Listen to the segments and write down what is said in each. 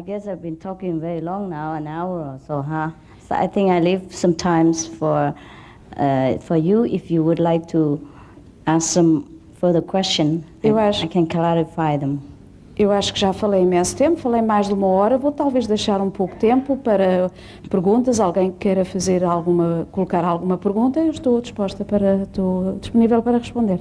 guess I've been talking very long now, an hour or so, huh? So I think I leave some times for you if you would like to ask some further question. I can clarify them. Eu acho que já falei imenso tempo, falei mais de 1 hora, vou talvez deixar um pouco tempo para perguntas, alguém que queira colocar alguma pergunta, eu estou disponível para responder.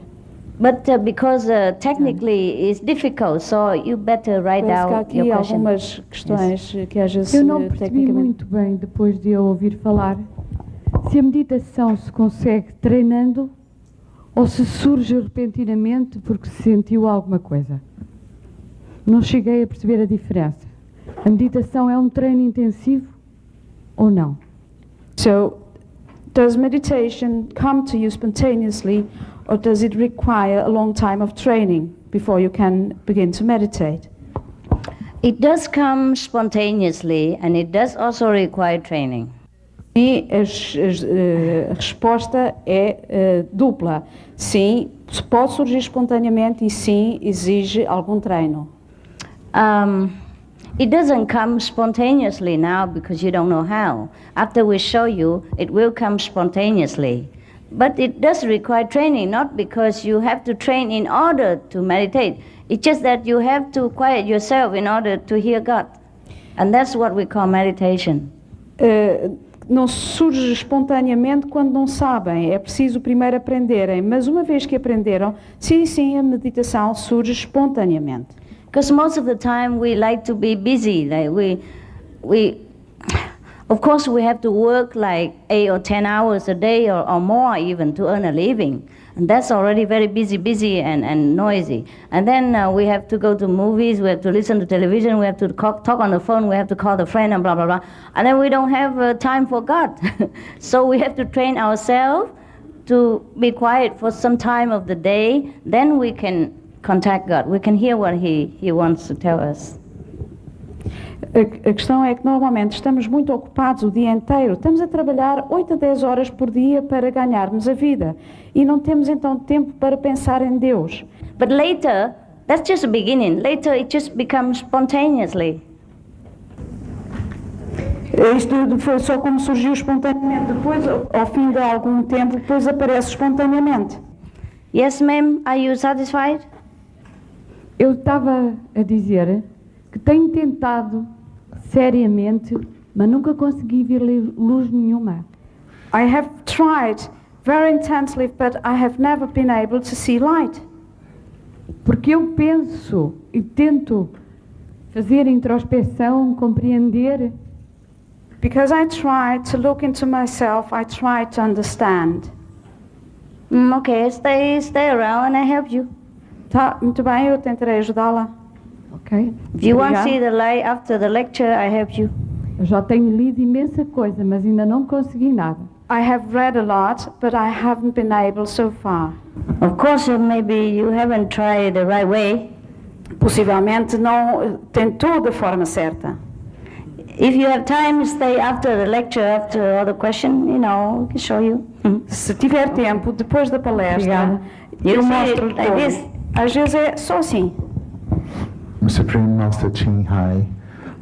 But because technically it's difficult, so you better write Parece out que há aqui your question. algumas questões que às vezes eu não percebi tecnicamente... muito bem, depois de eu ouvir falar, se a meditação se consegue treinando ou se surge repentinamente porque se sentiu alguma coisa. Não cheguei a perceber a diferença. A meditação é um treino intensivo ou não? So, does meditation come to you spontaneously, or does it require a long time of training before you can begin to meditate? It does come spontaneously, and it does also require training. E a resposta é dupla. Sim, pode surgir espontaneamente e sim, exige algum treino. It doesn't come spontaneously now because you don't know how. After we show you, it will come spontaneously. But it does require training, not because you have to train in order to meditate. It's just that you have to quiet yourself in order to hear God. And that's what we call meditation. Não surge espontaneamente quando não sabem. É preciso primeiro aprenderem. Mas uma vez que aprenderam, sim, a meditação surge espontaneamente. Because most of the time we like to be busy. Like of course we have to work like 8 or 10 hours a day or more even to earn a living. And that's already very busy and noisy. And then we have to go to movies, we have to listen to television, we have to talk on the phone, we have to call the friend and blah, blah, blah. And then we don't have time for God. So we have to train ourselves to be quiet for some time of the day. Then we can contact God. We can hear what He wants to tell us. A questão é que normalmente estamos muito ocupados o dia inteiro. Estamos a trabalhar 8 a 10 horas por dia para ganharmos a vida. E não temos então tempo para pensar em Deus. But later, that's just the beginning. Later it just becomes spontaneously. Isto foi só como surgiu espontaneamente. Depois, ao fim de algum tempo, depois aparece espontaneamente. Yes, ma'am, are you satisfied? Eu estava a dizer que tenho tentado seriamente, mas nunca consegui ver luz nenhuma. I have tried very intensely, but I have never been able to see light. Porque eu penso e tento fazer introspeção, compreender. Because I try to look into myself, I try to understand. Okay, stay around and I help you. Tá, muito bem, eu tentarei ajudá-la. Ok. If you want to see the light after the lecture, I help you. Eu já tenho lido imensa coisa, mas ainda não consegui nada. I have read a lot, but I haven't been able so far. Of course, maybe you haven't tried the right way. Possivelmente não tentou da forma certa. If you have time, stay after the lecture, after all the question, we can show you. Se tiver tempo, depois da palestra, eu mostro like this. Às vezes é só assim. Supreme Master Chinghai,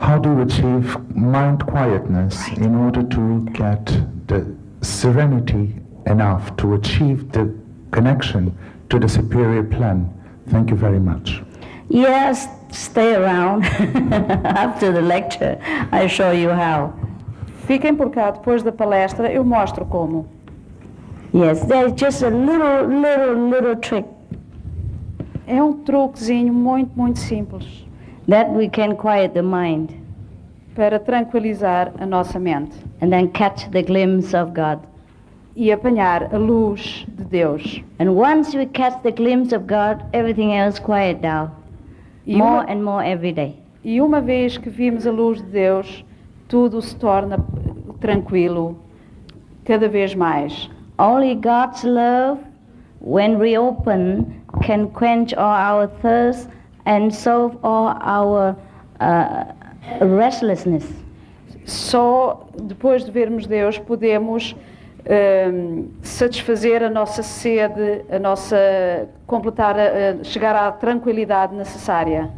how do you achieve mind quietness in order to get the serenity enough to achieve the connection to the superior plan? Thank you very much. Yes, stay around after the lecture. I show you how. Fiquem por cá depois da palestra, eu mostro como. Yes, there's just a little trick. É um truquezinho muito simples. That we can quiet the mind. Para tranquilizar a nossa mente. And then catch the glimpse of God. E apanhar a luz de Deus. And once we catch the glimpse of God, everything else quiet down. More and more every day. E uma vez que vimos a luz de Deus, tudo se torna tranquilo, cada vez mais. Only God's love, when reopened, can quench all our thirst and solve all our restlessness. Só depois de vermos Deus podemos satisfazer a nossa sede, chegar à tranquilidade necessária.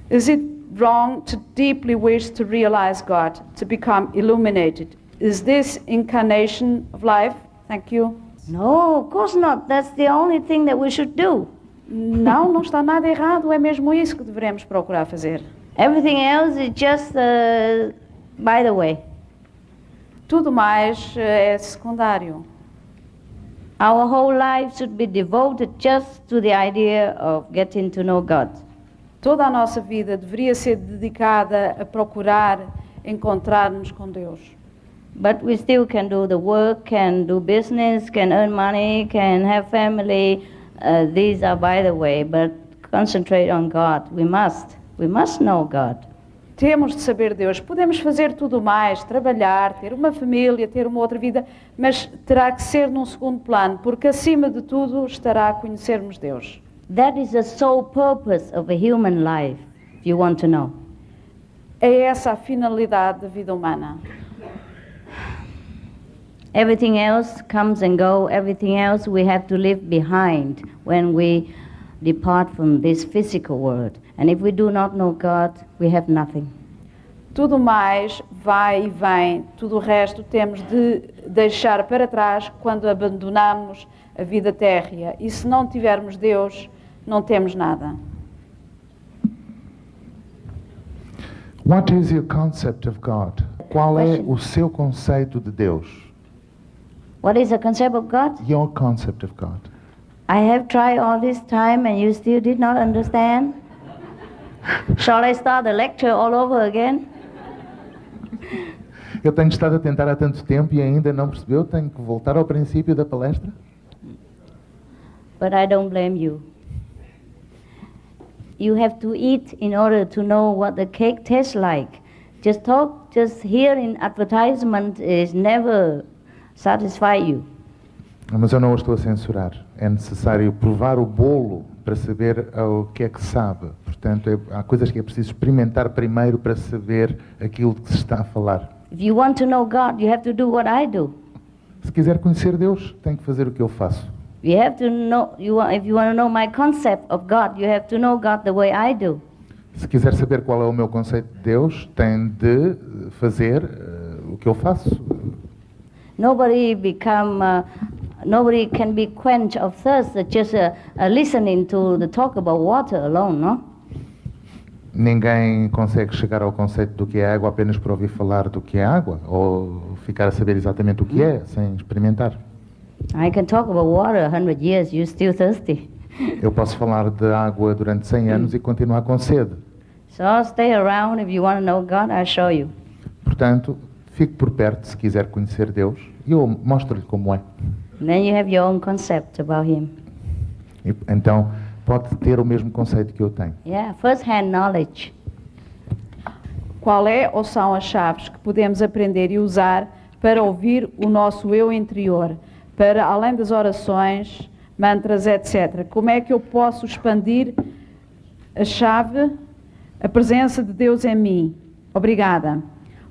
Is it wrong to deeply wish to realize God, to become illuminated. Is this incarnation of life? Thank you. No, of course not. That's the only thing that we should do. Não, não está nada errado, é mesmo isso que devemos procurar fazer. Everything else is just by the way. Tudo mais é secundário. Our whole life should be devoted just to the idea of getting to know God. Toda a nossa vida deveria ser dedicada a procurar encontrar-nos com Deus. But we still can do the work, can do business, can earn money, can have family. These are by the way, but concentrate on God. We must know God. Temos de saber Deus. Podemos fazer tudo mais, trabalhar, ter uma família, ter uma outra vida, mas terá que ser num segundo plano, porque acima de tudo estará a conhecermos Deus. That is the sole purpose of a human life, if you want to know. É essa a finalidade da vida humana. Everything else comes and goes. Everything else we have to leave behind when we depart from this physical world. And if we do not know God, we have nothing. Tudo mais vai e vem, tudo o resto temos de deixar para trás quando abandonamos a vida térrea. E se não tivermos Deus, não temos nada. What is your concept of God? Qual é o seu conceito de Deus? What is the concept of God? Your concept of God. I have tried all this time and you still did not understand? Shall I start the lecture all over again? Eu tenho estado a tentar há tanto tempo e ainda não percebeu? Tenho que voltar ao princípio da palestra? But I don't blame you. You have to eat in order to know what the cake tastes like. Just hearing advertisement is never satisfy you. Mas eu não o estou a censurar. É necessário provar o bolo para saber o que é que sabe. Portanto, há coisas que é preciso experimentar primeiro para saber aquilo que se está a falar. If you want to know God, you have to do what I do. Se quiser conhecer Deus, tem que fazer o que eu faço. You have to know. If you want to know my concept of God, you have to know God the way I do. Se quiser saber qual é o meu conceito de Deus, tem de fazer o que eu faço. Nobody can be quenched of thirst just listening to the talk about water alone, no? Ninguém consegue chegar ao conceito do que é água apenas por ouvir falar do que é água, ou ficar a saber exatamente o que é, sem experimentar. I can talk about water 100 years, you're still thirsty. Eu posso falar de água durante 100 anos e continuar com sede. So stay around if you want to know God, I'll show you. Portanto, fique por perto se quiser conhecer Deus e eu mostro-lhe como é. Then you have your own concept about Him. E, então, pode ter o mesmo conceito que eu tenho. Yeah, first-hand knowledge. Qual é ou são as chaves que podemos aprender e usar para ouvir o nosso eu interior, para além das orações, mantras, etc. Como é que eu posso expandir a chave, a presença de Deus em mim? Obrigada.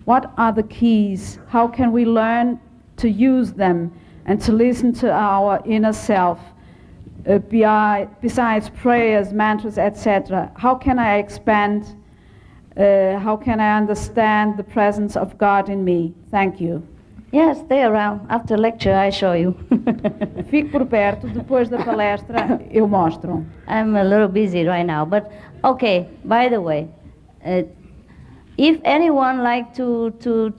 What are the keys? How can we learn to use them and to listen to our inner self? Besides prayers, mantras, etc. How can I expand? How can I understand the presence of God in me? Thank you. Yeah, stay around. After lecture, I show you. Fique por perto. Depois da palestra, eu mostro. I'm a little busy right now, but okay. By the way, if anyone like to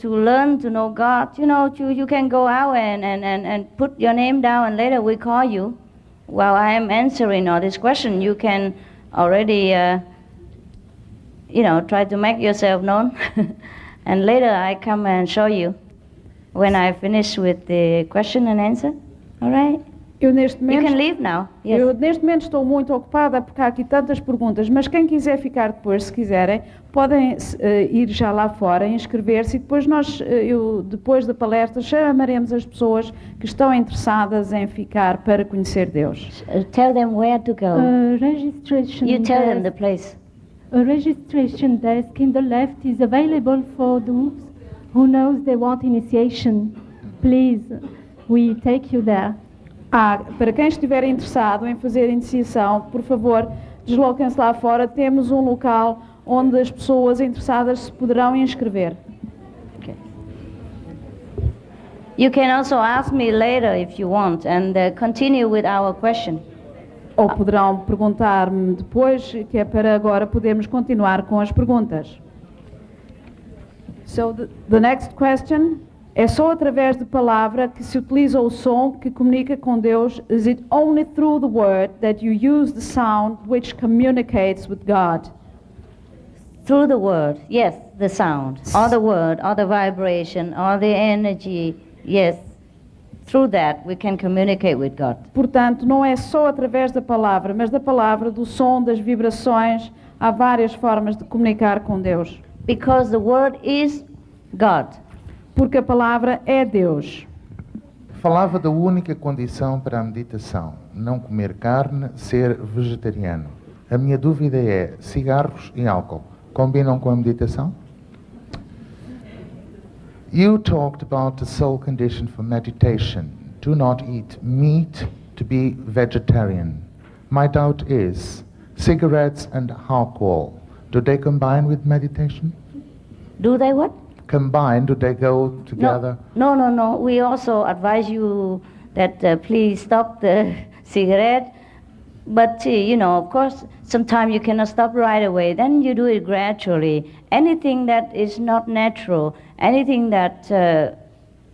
learn to know God, you can go out and put your name down, and later we call you. While I am answering all this question, you can already, try to make yourself known, and later I come and show you when I finish with the question and answer. All right? Eu neste momento, you can leave now. Yes. Eu neste momento estou muito ocupada porque há aqui tantas perguntas, mas quem quiser ficar depois, se quiserem, podem ir já lá fora, inscrever-se e depois depois da palestra, chamaremos as pessoas que estão interessadas em ficar para conhecer Deus. Tell them where to go. Registration You tell them the place. A registration desk in the left is available for those who knows they want initiation. Please, we take you there. Para quem estiver interessado em fazer iniciação, por favor, desloquem-se lá fora. Temos um local onde as pessoas interessadas se poderão inscrever. Okay. You can also ask me later if you want and continue with our question. Ou poderão perguntar-me depois, que é para agora podermos continuar com as perguntas. So the next question: é só através de palavra que se utiliza o som que comunica com Deus? Is it only through the word that you use the sound which communicates with God? Through the word, yes, the sound, or the word, or the vibration, or the energy, yes. Through that we can communicate with God. Portanto, não é só através da palavra, mas da palavra, do som, das vibrações. Há várias formas de comunicar com Deus. Because the word is God. Porque a palavra é Deus. Falava da única condição para a meditação: não comer carne, ser vegetariano. A minha dúvida é: cigarros e álcool combinam com a meditação? You talked about the sole condition for meditation. Do not eat meat to be vegetarian. My doubt is, cigarettes and alcohol, do they combine with meditation? Do they what? Combine, do they go together? No. We also advise you that please stop the cigarette. But, of course, sometimes you cannot stop right away. Then you do it gradually. Anything that is not natural, anything that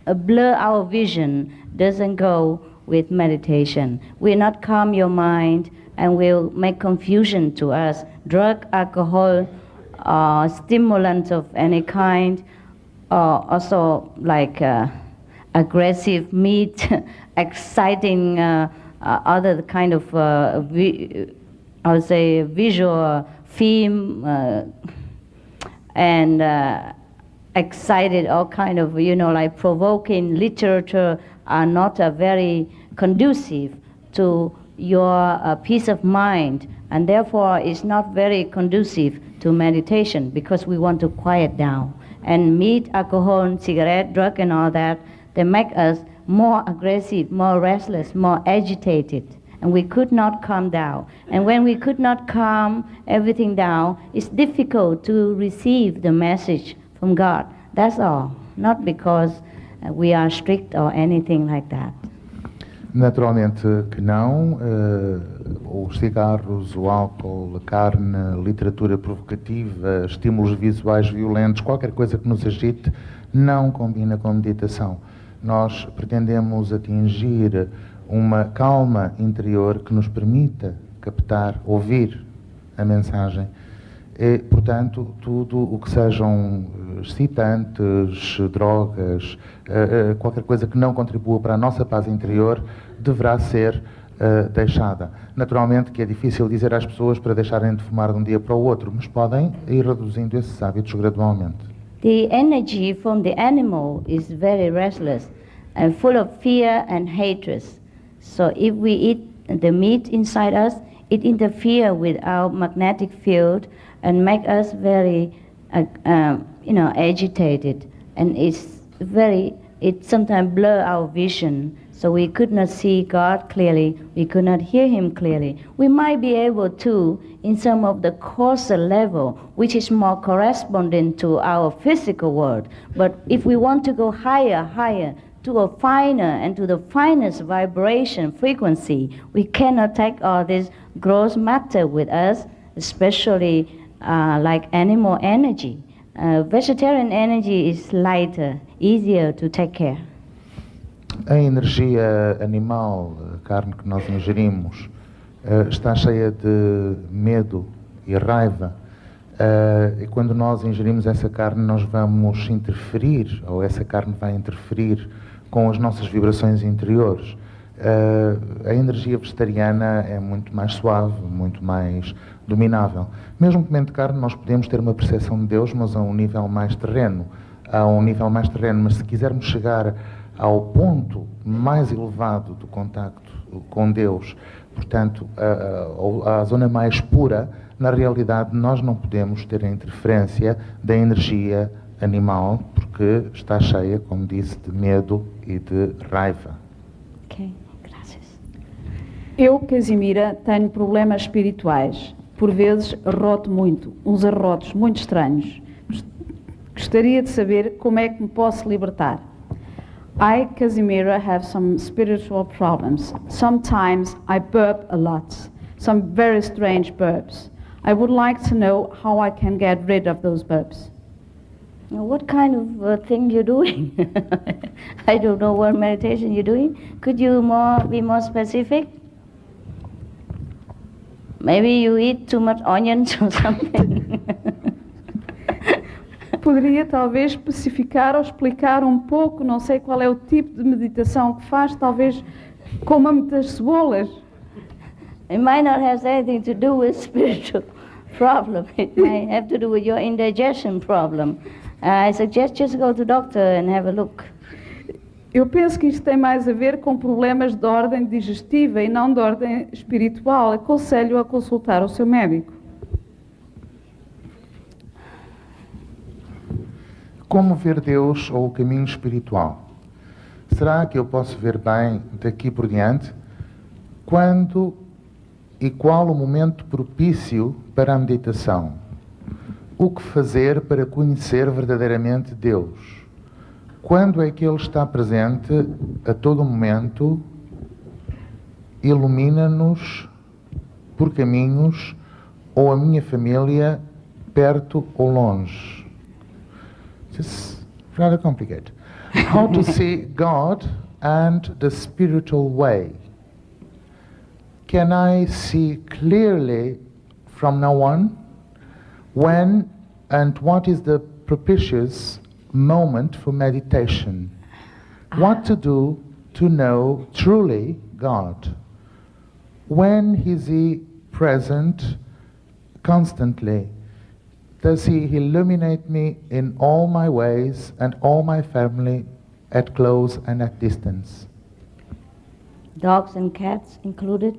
blur our vision doesn't go with meditation. Will not calm your mind and will make confusion to us. Drug, alcohol, stimulants of any kind, also like aggressive meat, exciting other kind of, I would say, visual film, and excited, all kind of, like provoking literature are not very conducive to your peace of mind, and therefore it's not very conducive to meditation because we want to quiet down. And meat, alcohol, cigarette, drug, and all that, they make us more aggressive, more restless, more agitated, and we could not calm down. And when we could not calm everything down, it's difficult to receive the message from God. That's all, not because we are strict or anything like that. Naturalmente que não. Os cigarros, o álcool, a carne, a literatura provocativa, estímulos visuais violentos, qualquer coisa que nos agite, não combina com meditação. Nós pretendemos atingir uma calma interior que nos permita captar, ouvir a mensagem. E, portanto, tudo o que sejam excitantes, drogas, qualquer coisa que não contribua para a nossa paz interior, deverá ser deixada. Naturalmente que é difícil dizer às pessoas para deixarem de fumar de um dia para o outro, mas podem ir reduzindo esses hábitos gradualmente. The energy from the animal is very restless and full of fear and hatred. So if we eat the meat inside us, it interferes with our magnetic field and make us very, agitated. And it sometimes blur our vision. So we could not see God clearly, we could not hear Him clearly. We might be able to, in some of the coarser level, which is more corresponding to our physical world. But if we want to go higher, to a finer and to the finest vibration frequency, we cannot take all this gross matter with us, especially like animal energy. Vegetarian energy is lighter, easier to take care. A energia animal, a carne que nós ingerimos, está cheia de medo e raiva. E quando nós ingerimos essa carne, nós vamos interferir, ou essa carne vai interferir com as nossas vibrações interiores. A energia vegetariana é muito mais suave, muito mais dominável. Mesmo comendo carne, nós podemos ter uma percepção de Deus, mas a um nível mais terreno. Mas se quisermos chegar ao ponto mais elevado do contacto com Deus, portanto, à zona mais pura, na realidade nós não podemos ter a interferência da energia animal, porque está cheia, como disse, de medo e de raiva. Ok, graças. Eu, Casimira, tenho problemas espirituais. Por vezes arroto muito, uns arrotos muito estranhos. Gostaria de saber como é que me posso libertar. I, Casimira, have some spiritual problems. Sometimes I burp a lot, some very strange burps. I would like to know how I can get rid of those burps. Now, what kind of thing you're doing? I don't know what meditation you're doing. Could you be more specific? Maybe you eat too much onions or something. Poderia talvez especificar ou explicar um pouco, não sei qual é o tipo de meditação que faz, talvez coma muitas cebolas. It might not have anything to do with spiritual problem. It might have to do with your indigestion problem. I suggest just go to the doctor and have a look. Eu penso que isto tem mais a ver com problemas de ordem digestiva e não de ordem espiritual. Aconselho a consultar o seu médico. Como ver Deus ou o caminho espiritual? Será que eu posso ver bem daqui por diante? Quando e qual o momento propício para a meditação? O que fazer para conhecer verdadeiramente Deus? Quando é que Ele está presente a todo momento? Ilumina-nos por caminhos ou a minha família perto ou longe? It's rather complicated. How to see God and the spiritual way. Can I see clearly from now on when and what is the propitious moment for meditation? What to do to know truly God? When is He present constantly? Does He illuminate me in all my ways and all my family at close and at distance? Dogs and cats included?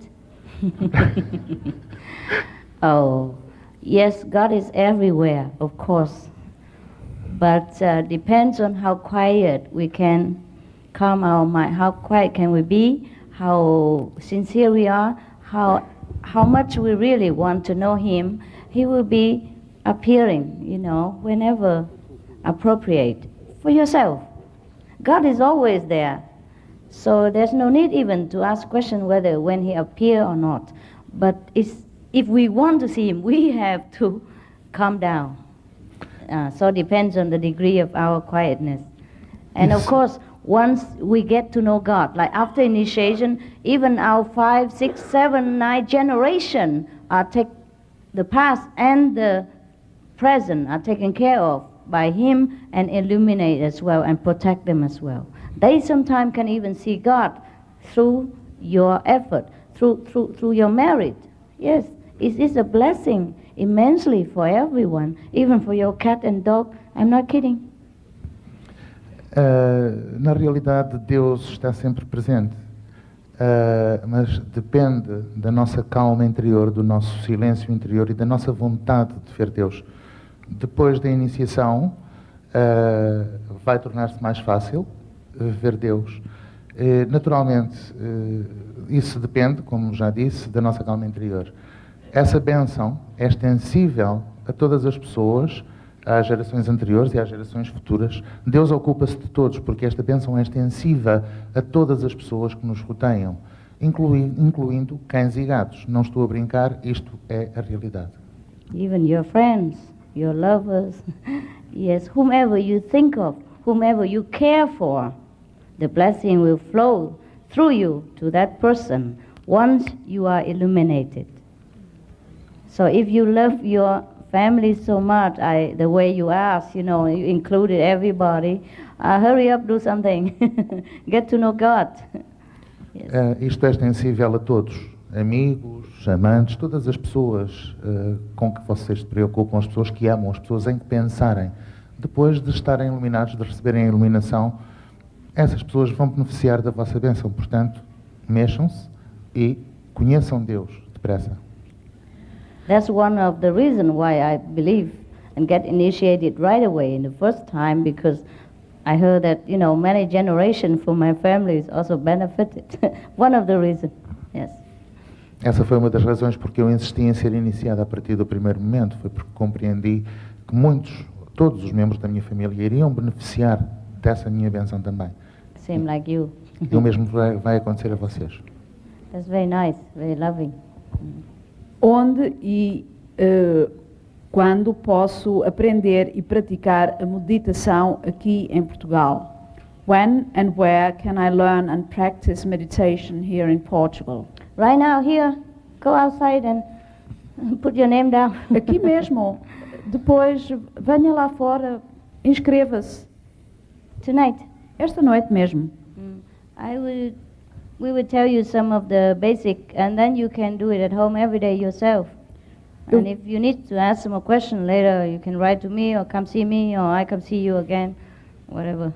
Oh, yes, God is everywhere, of course. But depends on how quiet we can calm our mind, how quiet can we be, how sincere we are, how much we really want to know Him. He will be appearing, whenever appropriate for yourself. God is always there. So there's no need even to ask question whether when He appear or not. But if we want to see Him, we have to calm down. So it depends on the degree of our quietness. And of course, once we get to know God, like after initiation, even our 5, 6, 7, 9 generation the past and the present are taken care of by Him and illuminate as well and protect them as well. They sometimes can even see God through your effort, through your merit. Yes, it is a blessing immensely for everyone, even for your cat and dog. I'm not kidding. Na realidade, Deus está sempre presente, mas depende da nossa calma interior, do nosso silêncio interior e da nossa vontade de ver Deus. Depois da iniciação, vai tornar-se mais fácil ver Deus. Naturalmente, isso depende, como já disse, da nossa calma interior. Essa bênção é extensível a todas as pessoas, às gerações anteriores e às gerações futuras. Deus ocupa-se de todos, porque esta bênção é extensiva a todas as pessoas que nos rodeiam, incluindo cães e gatos. Não estou a brincar, isto é a realidade. Even your friends, your lovers, yes, whomever you think of, whomever you care for, the blessing will flow through you to that person once you are illuminated. So if you love your family so much, the way you asked, you included everybody, hurry up, do something. Get to know God. Yes. Isto é extensível a todos, amigos, amantes, todas as pessoas com que vocês se preocupam, as pessoas que amam, as pessoas em que pensarem. Depois de estarem iluminados, de receberem a iluminação, essas pessoas vão beneficiar da vossa bênção. Portanto, mexam-se e conheçam Deus depressa. That's one of the reasons why I believe and get initiated right away in the first time, because I heard that, many generations from my family is also benefited. One of the reasons, yes. Essa foi uma das razões porque eu insisti em ser iniciado a partir do primeiro momento, foi porque compreendi que todos os membros da minha família iriam beneficiar dessa minha bênção também. Same like you. E o mesmo vai acontecer a vocês. That's very nice, very loving. Onde e quando posso aprender e praticar a meditação aqui em Portugal? When and where can I learn and practice meditation here in Portugal? Right now, here, go outside and put your name down. Aqui mesmo. Depois, venha lá fora, inscreva-se. Tonight. Esta noite mesmo. We would tell you some of the basic, and then you can do it at home every day yourself. And if you need to ask some question later, you can write to me or come see me or I come see you again, whatever.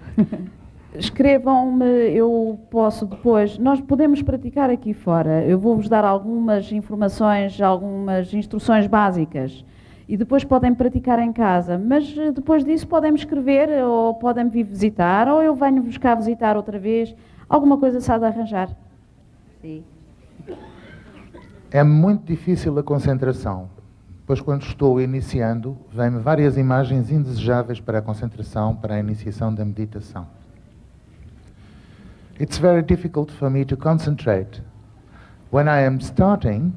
Escrevam-me, eu posso depois, nós podemos praticar aqui fora. Eu vou-vos dar algumas informações, algumas instruções básicas. E depois podem praticar em casa. Mas depois disso podem me escrever ou podem me vir visitar ou eu venho-vos cá visitar outra vez. Alguma coisa se há de arranjar. Sim. É muito difícil a concentração, pois quando estou iniciando, vêm-me várias imagens indesejáveis para a concentração, para a iniciação da meditação. It's very difficult for me to concentrate. When I am starting,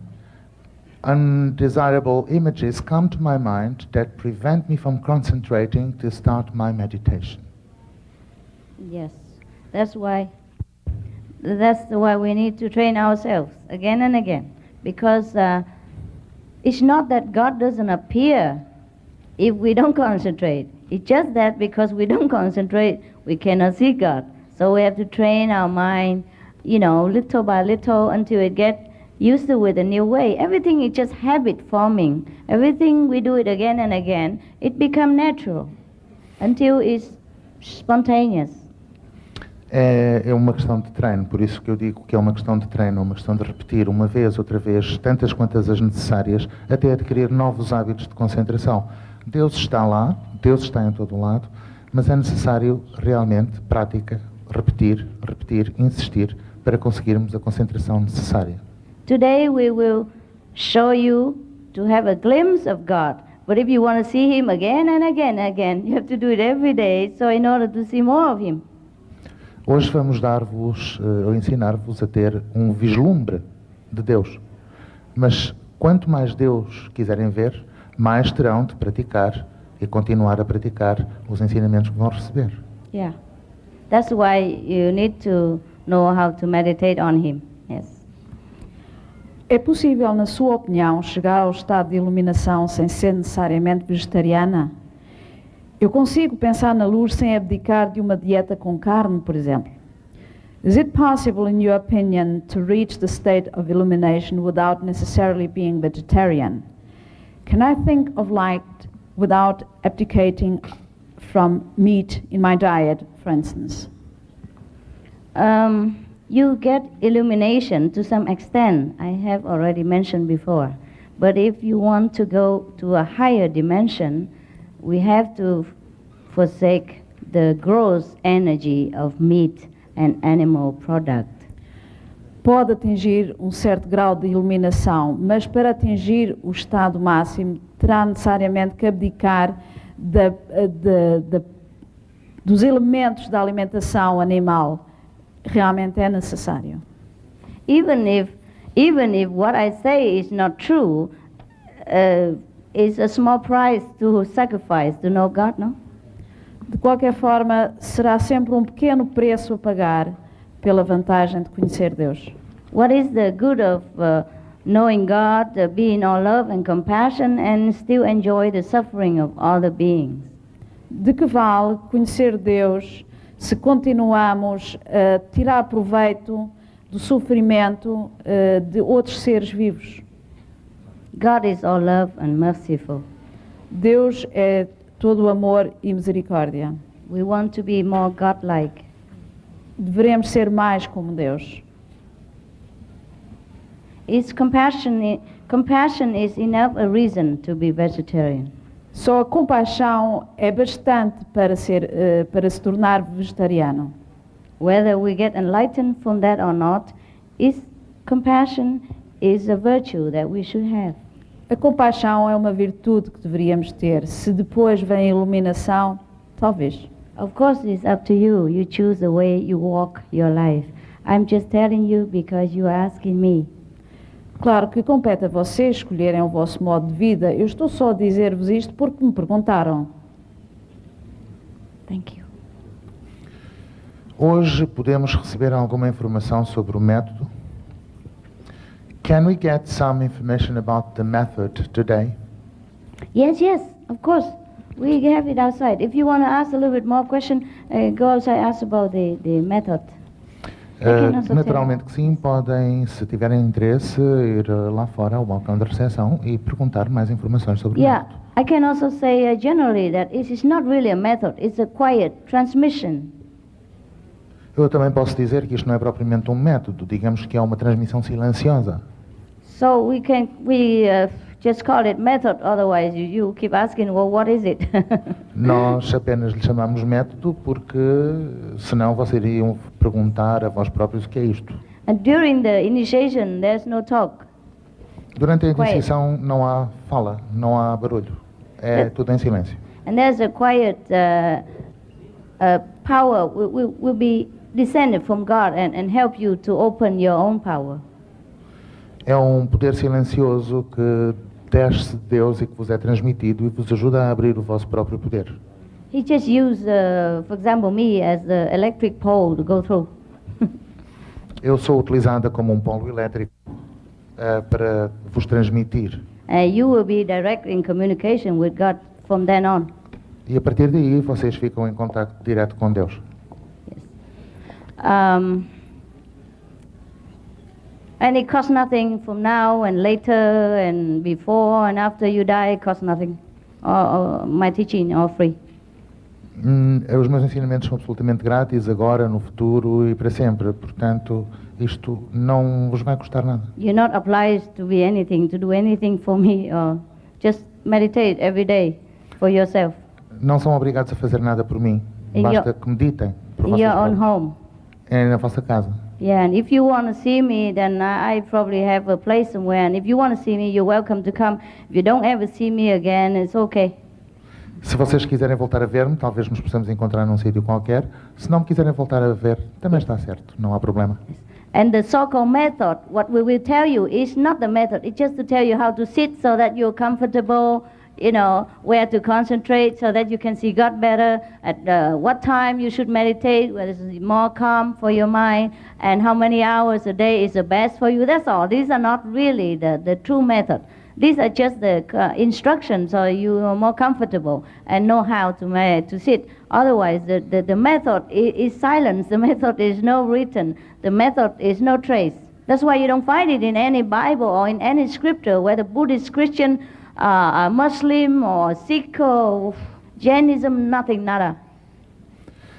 undesirable images come to my mind that prevent me from concentrating to start my meditation. Yes, that's why we need to train ourselves again and again, because it's not that God doesn't appear if we don't concentrate. It's just that because we don't concentrate, we cannot see God. So we have to train our mind, little by little until it gets used to with a new way. Everything is just habit forming. Everything we do it again and again, it becomes natural until it's spontaneous. É uma questão de treino, por isso que eu digo que é uma questão de treino, uma questão de repetir uma vez, outra vez, tantas quantas as necessárias, até adquirir novos hábitos de concentração. Deus está lá, Deus está em todo lado, mas é necessário realmente prática, repetir, insistir, para conseguirmos a concentração necessária. Today we will show you to have a glimpse of God. But if you want to see Him again and again and again, you have to do it every day, so in order to see more of Him. Hoje vamos dar-vos, ou ensinar-vos a ter um vislumbre de Deus. Mas quanto mais Deus quiserem ver, mais terão de praticar e continuar a praticar os ensinamentos que vão receber. Yeah. That's why you need to know how to meditate on Him. Yes. É possível, na sua opinião, chegar ao estado de iluminação sem ser necessariamente vegetariana? Eu consigo pensar na luz sem abdicar de uma dieta com carne, por exemplo. Is it possible, in your opinion, to reach the state of illumination without necessarily being vegetarian? Can I think of light without abdicating from meat in my diet, for instance? You get illumination to some extent, I have already mentioned before. But if you want to go to a higher dimension, we have to forsake the gross energy of meat and animal product. Pode atingir um certo grau de iluminação, mas para atingir o estado máximo terá necessariamente que abdicar dos elementos da alimentação animal. Realmente é necessário. Even if what I say is not true, it's a small price to sacrifice to know God, no? De qualquer forma, será sempre um pequeno preço a pagar pela vantagem de conhecer Deus. What is the good of knowing God, being all love and compassion, and still enjoy the suffering of other beings? De que vale conhecer Deus se continuamos a tirar proveito do sofrimento de outros seres vivos? God is all love and merciful. Deus é todo amor e misericórdia. We want to be more God-like. Devemos ser mais como Deus. Compassion is enough a reason to be vegetarian. Só a compaixão é bastante para se tornar vegetariano. Whether we get enlightened from that or not, compassion is a virtue that we should have. A compaixão é uma virtude que deveríamos ter. Se depois vem a iluminação, talvez. Of course, it's up to you. You choose the way you walk your life. I'm just telling you because you are asking me. Claro que compete a vocês escolherem o vosso modo de vida. Eu estou só a dizer-vos isto porque me perguntaram. Thank you. Hoje podemos receber alguma informação sobre o método? Can we get some information about the method today? Yes, yes, of course. We have it outside. If you want to ask a little bit more question, go outside, ask about the method. Naturalmente que sim, podem, se tiverem interesse, ir lá fora ao balcão da recepção e perguntar mais informações sobre o método. I can also say generally that it is not really a method, it's a quiet transmission. Eu também posso dizer que isto não é propriamente um método, digamos que é uma transmissão silenciosa. So we just call it method, otherwise you keep asking, well, what is it? Nós apenas lhe chamamos método porque senão vocês iriam perguntar a vós próprios o que é isto. And during the initiation there's no talk. Durante a iniciação não há fala, não há barulho, é tudo em silêncio. And there's a quiet power will be descended from God and help you to open your own power. É um poder silencioso que desce de Deus e que vos é transmitido e vos ajuda a abrir o vosso próprio poder. He just used, for example, me as the electric pole to go through. Eu sou utilizada como um polo elétrico para vos transmitir. You will be direct in communication with God from then on. E a partir daí vocês ficam em contato direto com Deus. Yes. And it costs nothing from now and later and before and after you die, it costs nothing. Or my teaching are free. Os meus ensinamentos são absolutamente grátis agora, no futuro e para sempre. Portanto, isto não vos vai custar nada. You're not obliged to be anything, to do anything for me, or just meditate every day for yourself. Não são obrigados a fazer nada por mim. Basta que meditem por vocês in your own próprios. home. É na vossa casa. Yeah, and if you want to see me, then I probably have a place somewhere. And if you want to see me, you're welcome to come. If you don't ever see me again, it's okay. Se vocês quiserem voltar a ver-me, talvez nos possamos encontrar num sítio qualquer. Se não me quiserem voltar a ver, também está certo, não há problema. And the so-called method, what we will tell you is not the method. It's just to tell you how to sit so that you're comfortable, you know, where to concentrate so that you can see God better, at what time you should meditate, whether it's more calm for your mind, and how many hours a day is the best for you. That's all. These are not really the true method. These are just the instructions so you are more comfortable and know how to sit. Otherwise, the method is silence. The method is no written. The method is no trace. That's why you don't find it in any Bible or in any scripture, whether Buddhist, Christian, Muslim or Sikh or Jainism, nothing, nada.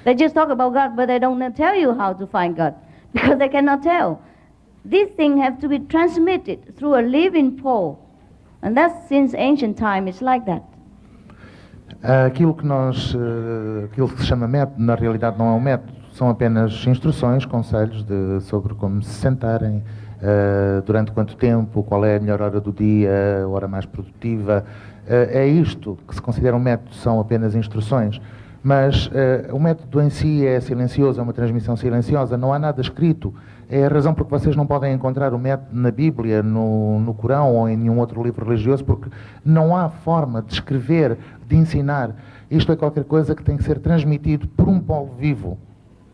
They just talk about God, but they don't tell you how to find God because they cannot tell. These things have to be transmitted through a living pole. And that's since ancient time, it's like that. Aquilo que se chama método, na realidade não é um método, são apenas instruções, conselhos sobre como se sentarem, durante quanto tempo, qual é a melhor hora do dia, a hora mais produtiva. É isto que se considera um método, são apenas instruções. Mas o método em si é silencioso, é uma transmissão silenciosa, não há nada escrito. É a razão por que vocês não podem encontrar o método na Bíblia, no Corão ou em nenhum outro livro religioso, porque não há forma de escrever, de ensinar. Isto é qualquer coisa que tem que ser transmitido por um polo vivo.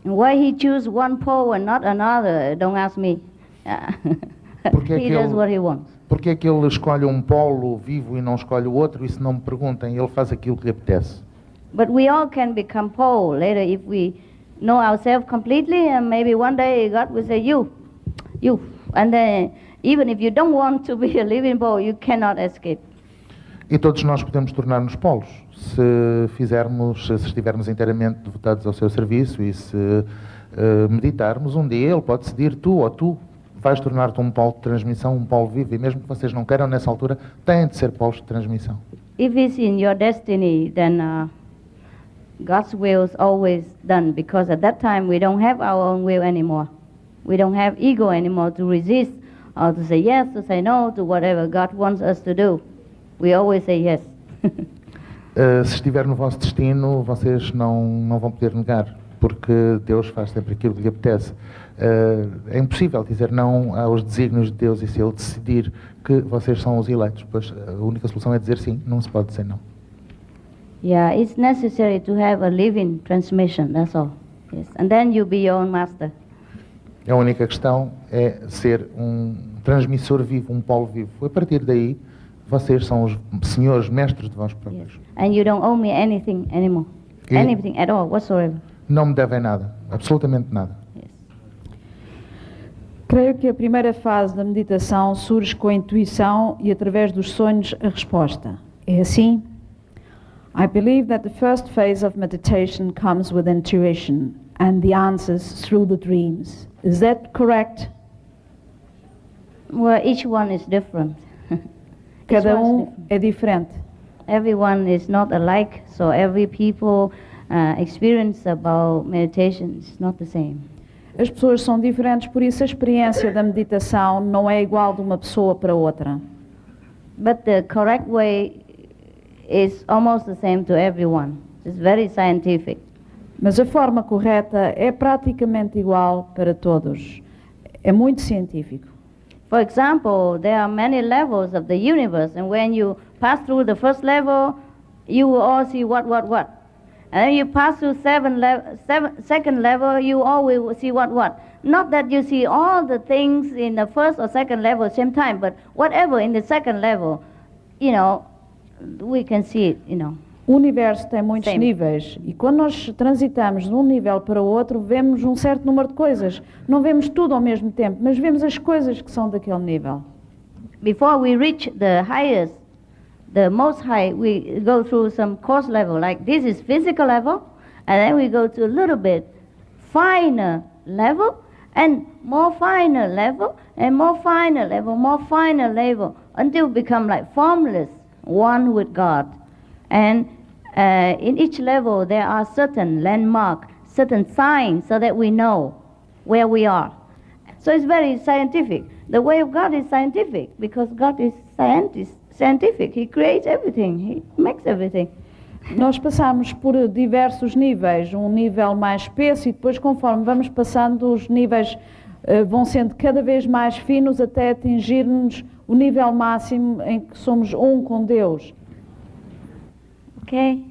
Why he choose one pole and not another? Don't ask me. He does what he wants. Porque é que ele escolhe um polo vivo e não escolhe o outro? Isso não me perguntem, ele faz aquilo que lhe apetece. But we all can become pole later if we know ourselves completely, and maybe one day God will say, you. And then, even if you don't want to be a living pole, you cannot escape. E todos nós podemos tornar-nos polos, se estivermos inteiramente devotados ao seu serviço e se meditarmos. Um dia ele pode decidir, tu vais tornar-te um polo de transmissão, um polo vivo, e mesmo que vocês não queiram nessa altura, têm de ser polos de transmissão. If it's in your destiny, then God's will is always done, because at that time we don't have our own will anymore. We don't have ego anymore to resist or to say yes, to say no, to whatever God wants us to do. We always say yes. Se estiver no vosso destino, vocês não vão poder negar, porque Deus faz sempre aquilo que lhe apetece. É impossível dizer não aos desígnios de Deus, e se Ele decidir que vocês são os eleitos, pois a única solução é dizer sim, não se pode dizer não. Yeah, it's necessary to have a living transmission, that's all. Yes. And then you'll be your own master. A única questão é ser um transmissor vivo, um polo vivo. A partir daí, vocês são os senhores, mestres de vós próprios. Yes. And you don't owe me anything anymore. Anything at all, whatsoever. Não me devem nada, absolutamente nada. Yes. Creio que a primeira fase da meditação surge com a intuição e através dos sonhos a resposta. É assim? I believe that the first phase of meditation comes with intuition and the answers through the dreams. Is that correct? Well, each one is different. Cada é diferente. Everyone is not alike, so every people experience about meditation is not the same. As pessoas são diferentes, por isso a experiência da meditação não é igual de uma pessoa para outra. But the correct way is almost the same to everyone. It's very scientific. Mas a forma correta é praticamente igual para todos. É muito científico. For example, there are many levels of the universe, and when you pass through the first level, you will all see what. And then you pass through second level, you all will see what. Not that you see all the things in the first or second level at the same time, but whatever in the second level, we can see it, O universo tem muitos níveis e quando nós transitamos de um nível para o outro, vemos um certo número de coisas. Não vemos tudo ao mesmo tempo, mas vemos as coisas que são daquele nível. Before we reach the highest, the most high, we go through some coarse level, like this is physical level, and then we go to a little bit finer level, and more finer level, and more finer level, until we become like formless, one with God. And in each level there are certain landmarks, certain signs, so that we know where we are. So it's very scientific. The way of God is scientific, because God is scientific. He creates everything. He makes everything. Nós passamos por diversos níveis, um nível mais espesso e depois conforme vamos passando os níveis vão sendo cada vez mais finos até atingirmos o nível máximo em que somos um com Deus. Ok?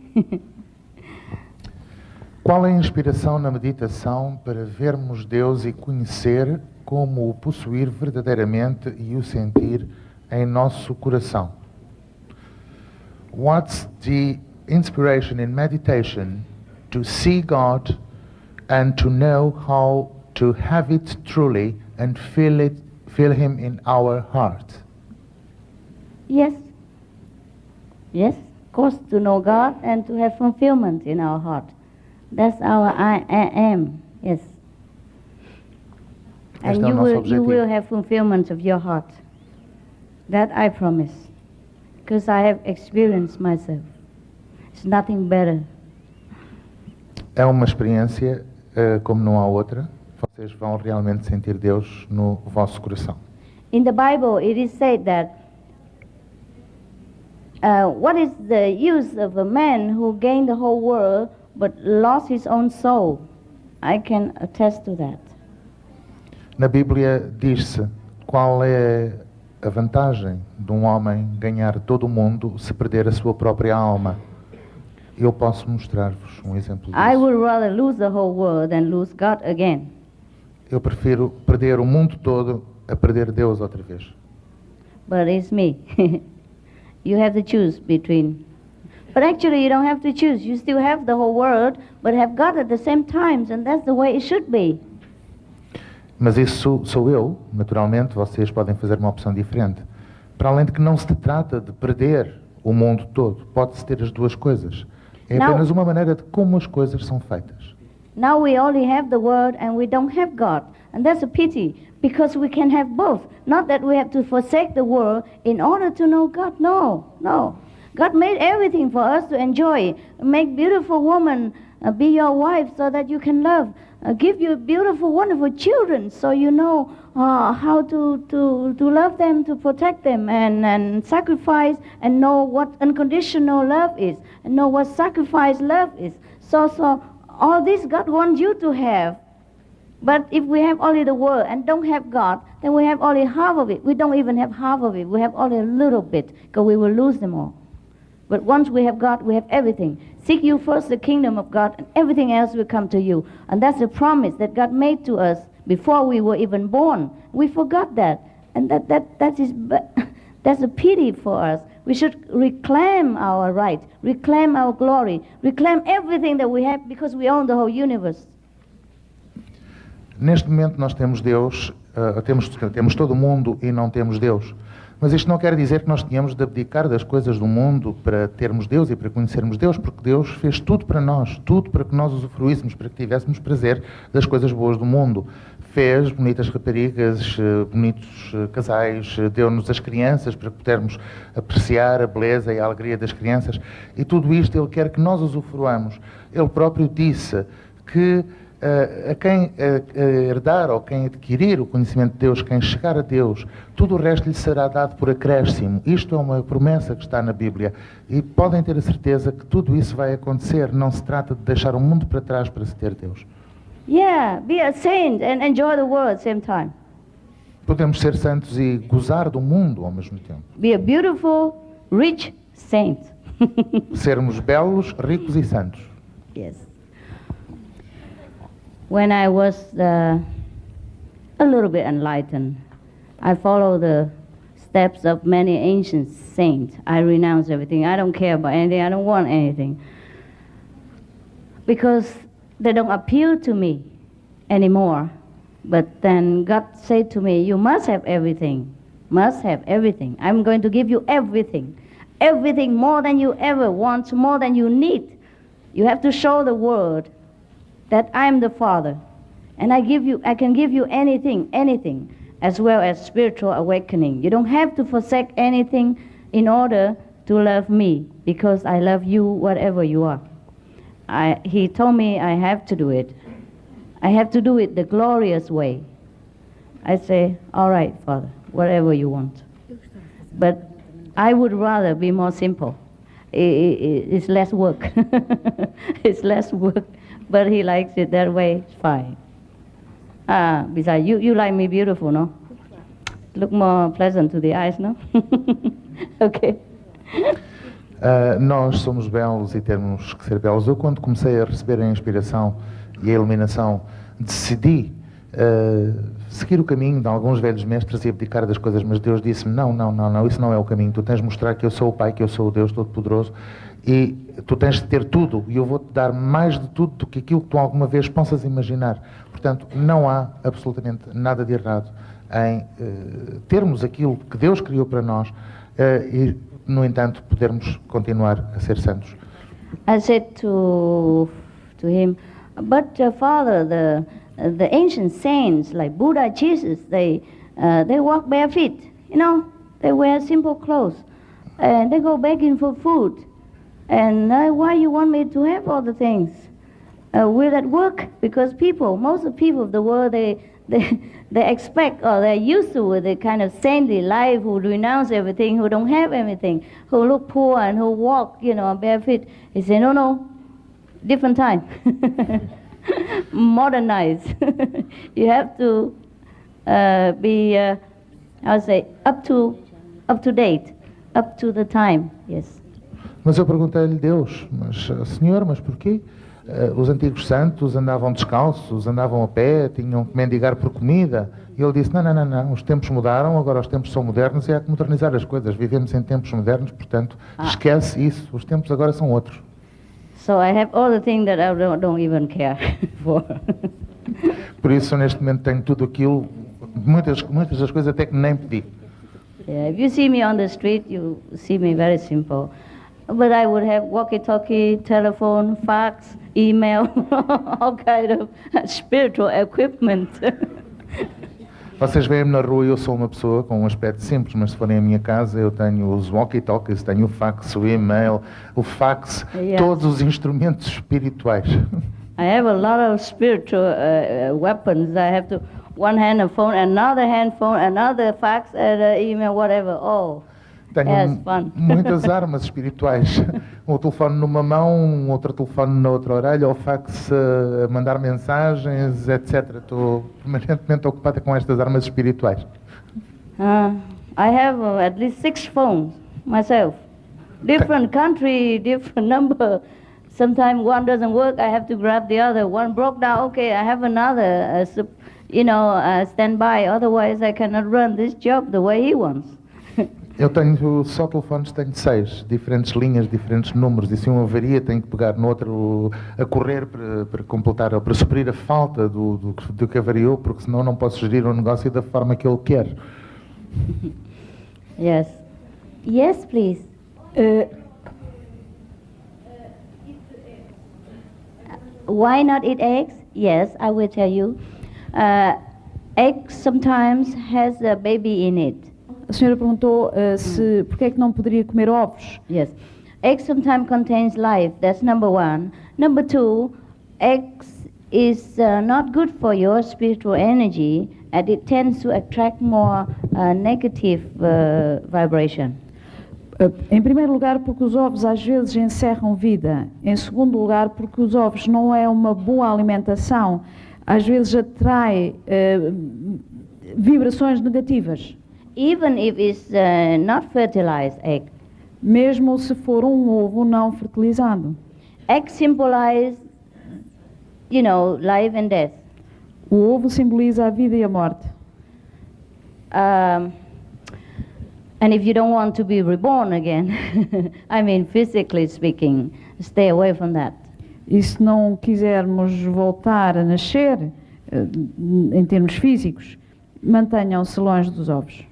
Qual é a inspiração na meditação para vermos Deus e conhecer como o possuir verdadeiramente e o sentir em nosso coração? What's the inspiration in meditation to see God and to know how to have it truly and feel Him in our heart? Yes. Yes. Of course, to know God and to have fulfillment in our heart. That's our I am. Yes. And you will have fulfillment of your heart. That I promise. Because I have experienced myself. It's nothing better. É uma experiência como não há outra. Vocês vão realmente sentir Deus no vosso coração. In the Bible, it is said that what is the use of a man who gained the whole world but lost his own soul? I can attest to that. Na Bíblia diz-se qual é a vantagem de um homem ganhar todo o mundo se perder a sua própria alma. Eu posso mostrar-vos um exemplo disso. I would rather lose the whole world than lose God again. Eu prefiro perder o mundo todo a perder Deus outra vez. But it's me. You have to choose between. But actually you don't have to choose. You still have the whole world, but have God at the same time, and that's the way it should be. Mas isso sou eu, naturalmente, vocês podem fazer uma opção diferente. Para além de que não se trata de perder o mundo todo, pode-se ter as duas coisas. É apenas uma maneira de como as coisas são feitas. Now we only have the world and we don't have God. And that's a pity, because we can have both. Not that we have to forsake the world in order to know God. No. God made everything for us to enjoy. Make beautiful woman be your wife so that you can love. give you beautiful, wonderful children, so you know how to love them, to protect them, and sacrifice, and know what unconditional love is, and know what sacrifice love is. So all this God wants you to have. But if we have only the world and don't have God, then we have only half of it. We don't even have half of it. We have only a little bit, because we will lose them all. But once we have God, we have everything. Seek you first the kingdom of God, and everything else will come to you. And that's the promise that God made to us before we were even born. We forgot that. And that's a pity for us. We should reclaim our right, reclaim our glory, reclaim everything that we have, because we own the whole universe. Neste momento nós temos Deus, temos todo o mundo e não temos Deus. Mas isto não quer dizer que nós tenhamos de abdicar das coisas do mundo para termos Deus e para conhecermos Deus, porque Deus fez tudo para nós, tudo para que nós usufruíssemos, para que tivéssemos prazer das coisas boas do mundo. Fez bonitas raparigas, bonitos casais, deu-nos as crianças para que pudermos apreciar a beleza e a alegria das crianças. E tudo isto Ele quer que nós usufruamos. Ele próprio disse que a quem herdar ou quem adquirir o conhecimento de Deus, quem chegar a Deus, tudo o resto lhe será dado por acréscimo. Isto é uma promessa que está na Bíblia. E podem ter a certeza que tudo isso vai acontecer. Não se trata de deixar o mundo para trás para se ter Deus. Yeah, be a saint and enjoy the world at the same time. Podemos ser santos e gozar do mundo ao mesmo tempo. Be a beautiful, rich saint. Sermos belos, ricos e santos. Yes. When I was a little bit enlightened, I followed the steps of many ancient saints. I renounce everything. I don't care about anything. I don't want anything. Because they don't appeal to me anymore. But then God said to me, you must have everything. Must have everything. I'm going to give you everything. Everything, more than you ever want, more than you need. You have to show the world that I'm the Father, and I can give you anything, as well as spiritual awakening. You don't have to forsake anything in order to love me, because I love you whatever you are. He told me I have to do it. I have to do it the glorious way. I say, all right, Father, whatever you want. But I would rather be more simple. It's less work. It's less work. But he likes it that way, it's fine. Besides, you like me beautiful, no? Look more pleasant to the eyes, no? Okay. Nós somos belos e temos que ser belos. Eu, quando comecei a receber a inspiração e a iluminação, decidi seguir o caminho de alguns velhos mestres e abdicar das coisas, mas Deus disse-me, não, isso não é o caminho. Tu tens de mostrar que eu sou o Pai, que eu sou o Deus Todo-Poderoso, e tu tens de ter tudo, e eu vou-te dar mais de tudo do que aquilo que tu alguma vez possas imaginar. Portanto, não há absolutamente nada de errado em termos aquilo que Deus criou para nós e, no entanto, podermos continuar a ser santos. I said to him, but Father, the ancient saints like Buddha, Jesus, they walk bare feet, you know, they wear simple clothes, and they go begging for food. And why you want me to have all the things? Will that work? Because most of the people of the world, they expect, or they're used to the kind of saintly life, who renounce everything, who don't have anything, who look poor and who walk, bare feet. He said, no, different time. Modernize. You have to be, up to date, up to the time. Yes. Mas eu perguntei-lhe, Deus, Senhor, mas porquê? Os antigos santos andavam descalços, andavam a pé, tinham que mendigar por comida. E ele disse, não, os tempos mudaram, agora os tempos são modernos e há que modernizar as coisas. Vivemos em tempos modernos, portanto, esquece isso. Os tempos agora são outros. So I have all the things that I don't even care for. Por isso, neste momento, tenho tudo aquilo, muitas das coisas até que nem pedi. Yeah, if you see me on the street, you see me very simple. But I would have walkie-talkie, telephone, fax, email, all kind of spiritual equipment. Vocês veem-me na rua e eu sou uma pessoa com um aspecto simples, mas se forem à minha casa eu tenho os walkie-talkies, tenho o fax, o e-mail, o fax, todos os instrumentos espirituais. I have a lot of spiritual weapons. I have to one hand a phone, another hand phone, another fax, email, whatever. Oh, Tenho fun. muitas armas espirituais. Um telefone numa mão, um outro telefone na outra orelha, ou fax, mandar mensagens, etc. Estou permanentemente ocupada com estas armas espirituais. I have at least 6 phones myself. Different country, different number. Sometimes one doesn't work, I have to grab the other. One broke down, okay, I have another, stand by. Otherwise, I cannot run this job the way he wants. Eu tenho só telefones, tenho 6, diferentes linhas, diferentes números, e se um avaria tenho que pegar no outro a correr para completar, ou para suprir a falta do que avariou, porque senão não posso gerir o negócio da forma que ele quer. Yes. Yes, please. Why not eat eggs? Yes, I will tell you. Egg sometimes has a baby in it. A senhora perguntou se porque é que não poderia comer ovos. Yes. Egg sometimes contains life. That's number 1. Number 2, eggs is not good for your spiritual energy, and it tends to attract more negative vibration. Em primeiro lugar, porque os ovos às vezes encerram vida. Em segundo lugar, porque os ovos não é uma boa alimentação. Às vezes atrai vibrações negativas. Even if it's not fertilized egg. Mesmo se for um ovo não fertilizado. Egg symbolize, life and death. O ovo simboliza a vida e a morte. And if you don't want to be reborn again, I mean physically speaking, stay away from that. E se não quisermos voltar a nascer, em termos físicos, mantenham-se longe dos ovos.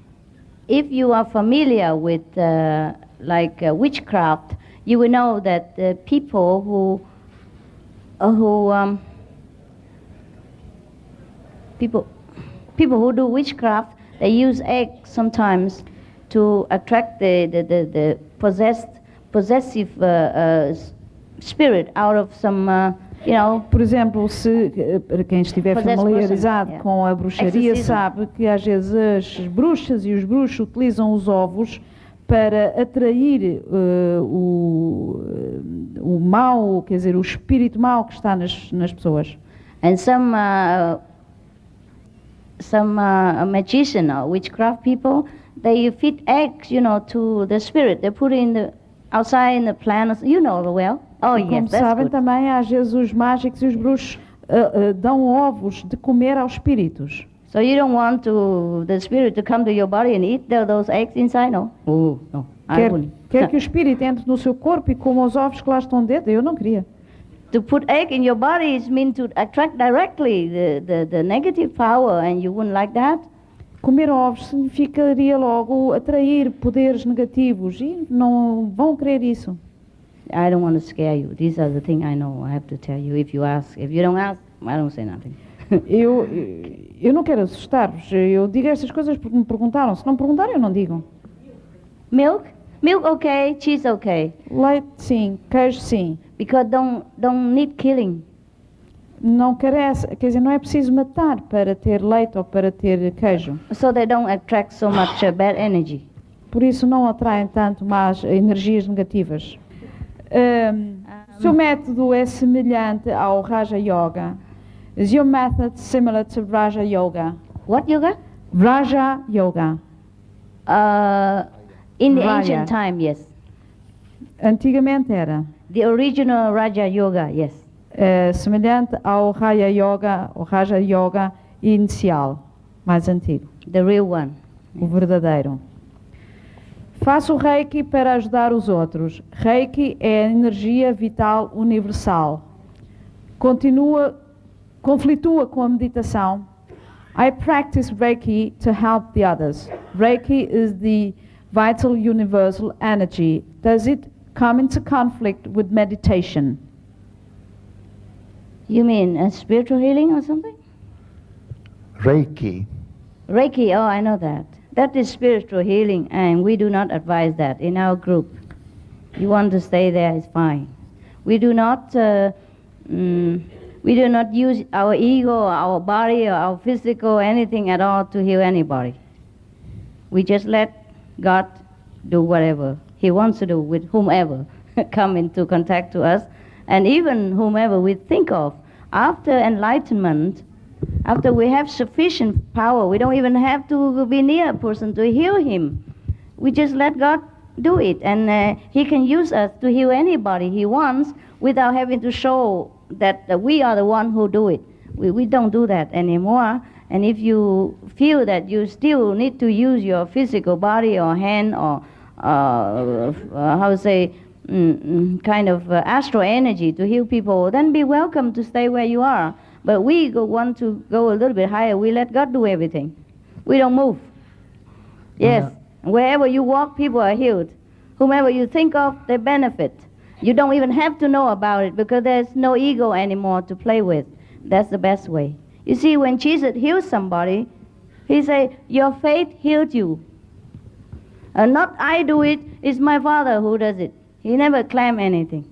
If you are familiar with witchcraft, you will know that people who do witchcraft, they use eggs sometimes to attract the possessive spirit out of some, Por exemplo, para quem estiver familiarizado com a bruxaria, sabe que às vezes as bruxas e os bruxos utilizam os ovos para atrair o mal, quer dizer, o espírito mau que está nas pessoas. And some magician or witchcraft people, they feed eggs, to the spirit. They put it outside in the plant, well. Oh, yes, como sabem também, às vezes os mágicos e os bruxos dão ovos de comer aos espíritos. So you don't want the spirit to come to your body and eat those eggs inside, no? Oh, no. Quer que o espírito entre no seu corpo e coma os ovos que lá estão dentro? Eu não queria. To put egg in your body is mean to attract directly the negative power, and you wouldn't like that? Comer ovos significaria logo atrair poderes negativos e não vão querer isso. I don't want to scare you. These are the things I know. I have to tell you. If you ask, if you don't ask, I don't say nothing. Eu não quero assustar-vos. Eu digo estas coisas porque me perguntaram. Se não perguntarem, eu não digo. Milk? Milk okay, cheese okay. Leite sim, queijo sim. Because don't need killing. Não carece, quer dizer, não é preciso matar para ter leite ou para ter queijo. So they don't attract so much bad energy. Por isso não atraem tanto más energias negativas. Seu método é semelhante ao Raja Yoga. Is your method similar to Raja Yoga? What yoga? Raja Yoga. In the ancient time, yes. Antigamente era. The original Raja Yoga, yes. Semelhante ao Raja Yoga, o Raja Yoga inicial, mais antigo. The real one. O verdadeiro. Faço o Reiki para ajudar os outros. Reiki é a energia vital universal. Conflitua com a meditação. I practice Reiki to help the others. Reiki is the vital universal energy. Does it come into conflict with meditation? You mean a spiritual healing or something? Reiki. Reiki, oh, I know that. That is spiritual healing, and we do not advise that in our group. You want to stay there, it's fine. We do not We do not use our ego, our body, or our physical, anything at all to heal anybody. We just let God do whatever He wants to do with whomever come into contact to us, and even whomever we think of. After enlightenment, after we have sufficient power, we don't even have to be near a person to heal him. We just let God do it, and He can use us to heal anybody He wants without having to show that we are the one who do it. We don't do that anymore. And if you feel that you still need to use your physical body or hand or how to say, kind of astral energy to heal people, then be welcome to stay where you are. But we want to go a little bit higher. We let God do everything. We don't move. Yes. Yeah. Wherever you walk, people are healed. Whomever you think of, they benefit. You don't even have to know about it because there's no ego anymore to play with. That's the best way. You see, when Jesus heals somebody, He say, your faith healed you. Not I do it, it's my Father who does it. He never claim anything.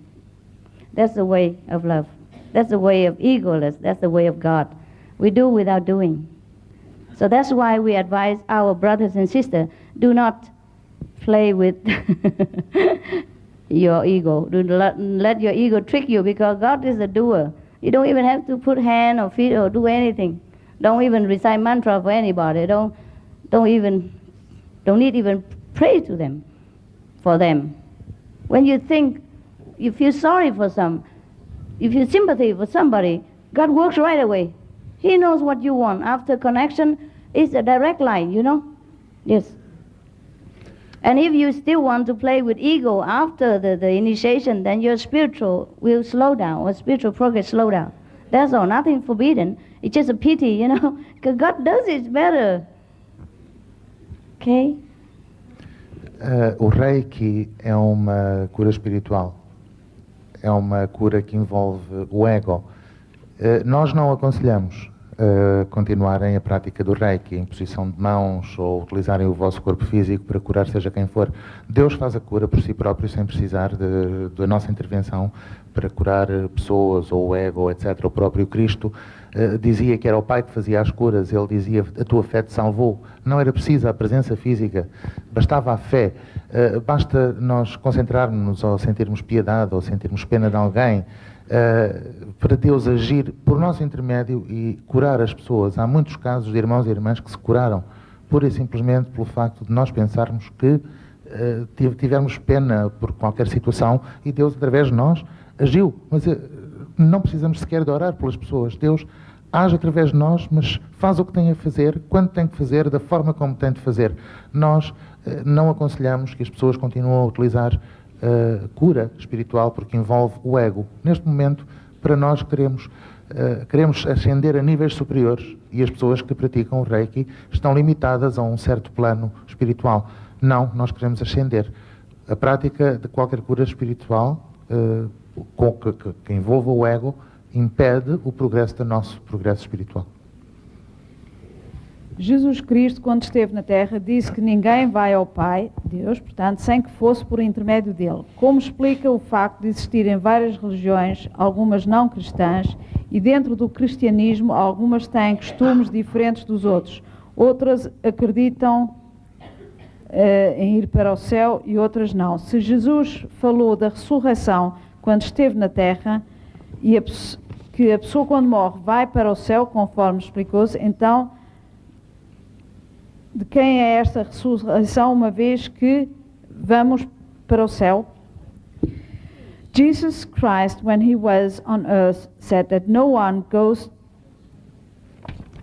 That's the way of love. That's the way of egoless. That's the way of God. We do without doing. So that's why we advise our brothers and sisters, do not play with your ego. Do not let your ego trick you, because God is a doer. You don't even have to put hand or feet or do anything. Don't even recite mantra for anybody. Don't need even pray to them, for them. When you think, you feel sorry for some, you feel sympathy for somebody, God works right away. He knows what you want. After connection, it's a direct line, you know? Yes. And if you still want to play with ego after the initiation, then your spiritual will slow down, or spiritual progress slow down. That's all, nothing forbidden. It's just a pity, you know, because God does it better. Okay? O Reiki é uma cura espiritual. É uma cura que envolve o ego. Nós não aconselhamos continuarem a prática do Reiki, a imposição de mãos ou utilizarem o vosso corpo físico para curar seja quem for. Deus faz a cura por si próprio sem precisar da nossa intervenção para curar pessoas ou o ego, etc. O próprio Cristo dizia que era o Pai que fazia as curas. Ele dizia, a tua fé te salvou. Não era precisa a presença física, bastava a fé. Basta nós concentrarmos ou sentirmos piedade ou sentirmos pena de alguém para Deus agir por nosso intermédio e curar as pessoas. Há muitos casos de irmãos e irmãs que se curaram pura e simplesmente pelo facto de nós pensarmos que tivemos pena por qualquer situação e Deus, através de nós, agiu. Mas não precisamos sequer de orar pelas pessoas. Deus age através de nós, mas faz o que tem a fazer, quando tem que fazer, da forma como tem de fazer. Nós não aconselhamos que as pessoas continuem a utilizar cura espiritual porque envolve o ego. Neste momento, para nós queremos ascender a níveis superiores e as pessoas que praticam o Reiki estão limitadas a um certo plano espiritual. Não, nós queremos ascender. A prática de qualquer cura espiritual que envolva o ego impede o progresso do nosso progresso espiritual. Jesus Cristo, quando esteve na Terra, disse que ninguém vai ao Pai, Deus, portanto, sem que fosse por intermédio dele. Como explica o facto de existirem várias religiões, algumas não cristãs, e dentro do cristianismo, algumas têm costumes diferentes dos outros. Outras acreditam em ir para o céu e outras não. Se Jesus falou da ressurreição quando esteve na Terra, e que a pessoa quando morre vai para o céu, conforme explicou-se, então de quem é esta ressurreição, uma vez que vamos para o céu? Jesus Christ, when he was on earth, said that no one goes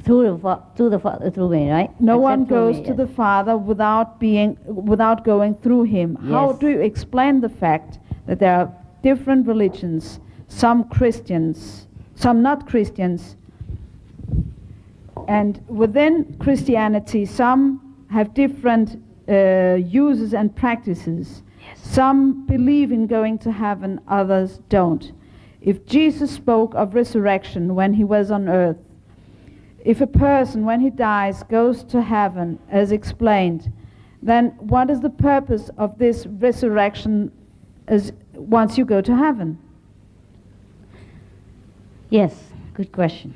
through me, right? No one goes to the Father without going through him. Yes. How do you explain the fact that there are different religions, some Christians, some not Christians, and within Christianity, some have different uses and practices. Yes. Some believe in going to heaven, others don't. If Jesus spoke of resurrection when he was on earth, if a person, when he dies, goes to heaven, as explained, then what is the purpose of this resurrection once you go to heaven? Yes. Good question.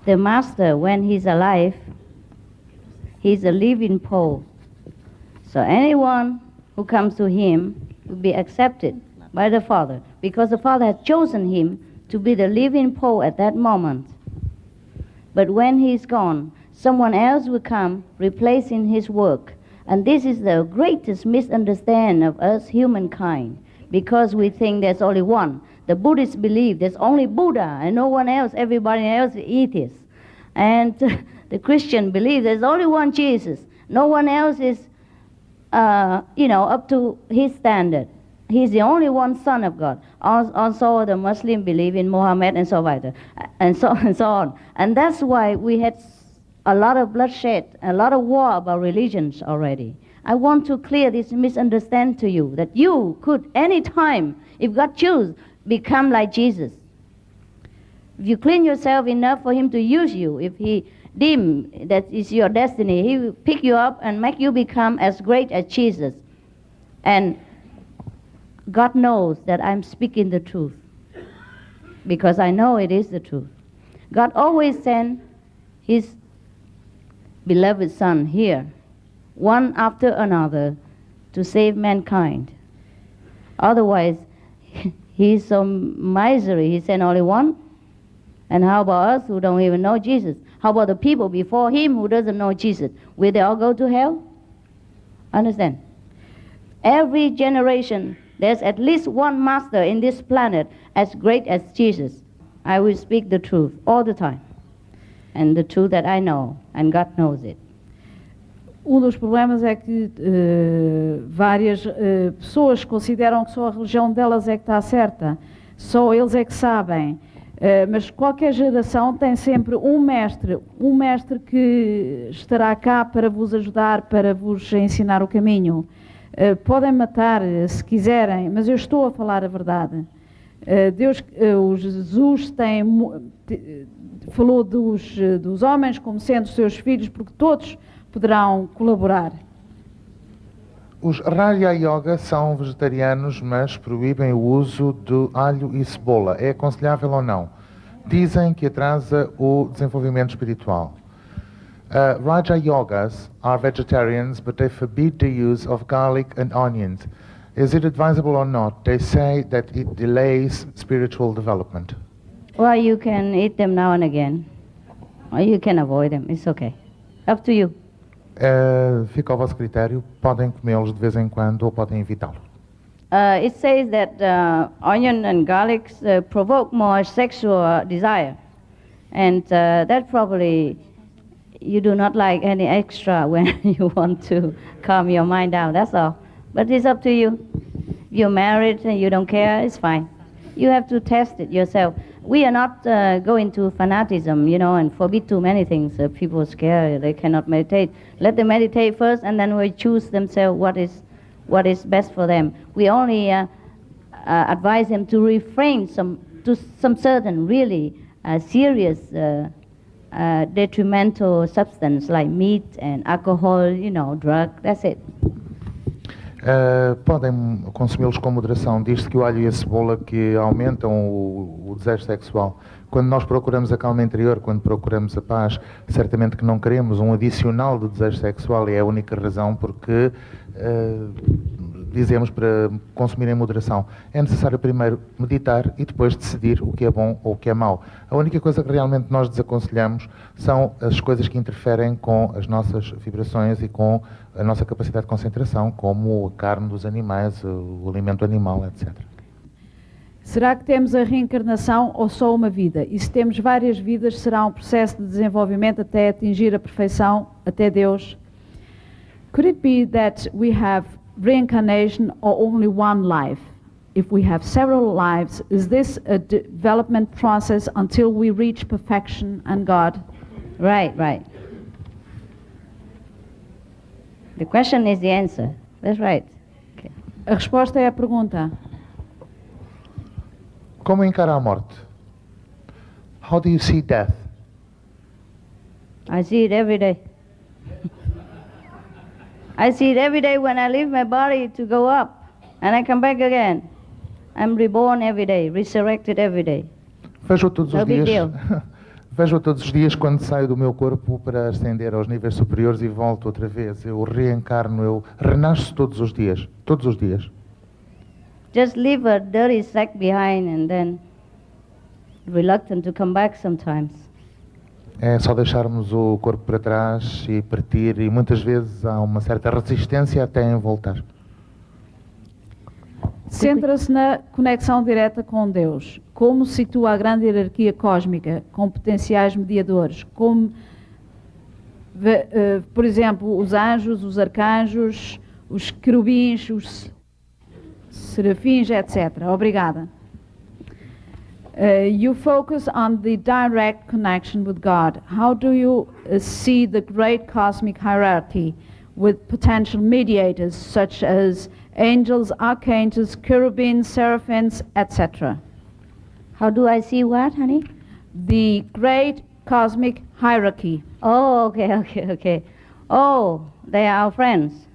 The master, when he's alive, he's a living pole. So anyone who comes to him will be accepted by the Father, because the Father has chosen him to be the living pole at that moment. But when he's gone, someone else will come replacing his work. And this is the greatest misunderstanding of us humankind, because we think there's only one. The Buddhists believe there's only Buddha and no one else, everybody else is atheist. And the Christian believe there's only one Jesus. No one else is, up to his standard. He's the only one Son of God. Also, the Muslim believe in Muhammad and so on, and so on. And that's why we had a lot of bloodshed, a lot of war about religions already. I want to clear this misunderstanding to you, that you could any time, if God choose, become like Jesus. If you clean yourself enough for him to use you, if he deem that is your destiny, he will pick you up and make you become as great as Jesus. And God knows that I'm speaking the truth, because I know it is the truth. God always sent his beloved Son here, one after another, to save mankind. Otherwise, he's so miserly. He sent only one. And how about us who don't even know Jesus? How about the people before him who doesn't know Jesus? Will they all go to hell? Understand? Every generation, there's at least one master in this planet as great as Jesus. I will speak the truth all the time. And the truth that I know, and God knows it. Dos problemas é que várias pessoas consideram que só a religião delas é que está certa. Só eles é que sabem. Mas qualquer geração tem sempre um mestre que estará cá para vos ajudar, para vos ensinar o caminho. Podem matar se quiserem, mas eu estou a falar a verdade. O Jesus falou dos homens como sendo seus filhos, porque todos poderão colaborar. Os Raja Yoga são vegetarianos, mas proíbem o uso de alho e cebola. É aconselhável ou não? Dizem que atrasa o desenvolvimento espiritual. Raja Yogas are vegetarians, but they forbid the use of garlic and onions. Is it advisable or not? They say that it delays spiritual development. Well, you can eat them now and again, or you can avoid them. It's okay. Up to you. Fica ao vosso critério. Podem comê-los de vez em quando ou podem evitá-lo. It says that onion and garlic provoke more sexual desire, and that probably you do not like any extra when you want to calm your mind down. That's all. But it's up to you. If you're married and you don't care, it's fine. You have to test it yourself. We are not going to fanaticism, and forbid too many things. People are scared, they cannot meditate. Let them meditate first, and then we choose themselves what is best for them. We only advise them to refrain to some certain really serious detrimental substance like meat and alcohol, drug. That's it. Podem consumi-los com moderação. Diz-se que o alho e a cebola que aumentam o desejo sexual. Quando nós procuramos a calma interior, quando procuramos a paz, certamente que não queremos um adicional do desejo sexual, e é a única razão porque dizemos para consumir em moderação. É necessário primeiro meditar e depois decidir o que é bom ou o que é mau. A única coisa que realmente nós desaconselhamos são as coisas que interferem com as nossas vibrações e com a nossa capacidade de concentração, como a carne dos animais, o alimento animal, etc. Será que temos a reencarnação ou só uma vida? E se temos várias vidas, será um processo de desenvolvimento até atingir a perfeição, até Deus? Could it be that we have reincarnation or only one life? If we have several lives, is this a development process until we reach perfection and God? Right. The question is the answer. That's right. Okay. A resposta é a pergunta. Como encara a morte? How do you see death? I see it every day. I see it every day when I leave my body to go up and I come back again. I'm reborn every day, resurrected every day. Vejo todos os No big dias. deal. Vejo todos os dias quando saio do meu corpo para ascender aos níveis superiores e volto outra vez. Eu reencarno, eu renasço todos os dias. Todos os dias. Just leave a dirty sack behind and then reluctant to come back sometimes. É só deixarmos o corpo para trás e partir, e muitas vezes há uma certa resistência até em voltar. Centra-se na conexão direta com Deus. Como situa a grande hierarquia cósmica com potenciais mediadores? Como, por exemplo, os anjos, os arcanjos, os querubins, os serafins, etc. Obrigada. You focus on the direct connection with God. How do you see the great cosmic hierarchy with potential mediators such as angels, archangels, cherubims, seraphims, etc.? How do I see what, honey? The great cosmic hierarchy. Oh, okay. Oh, they are our friends.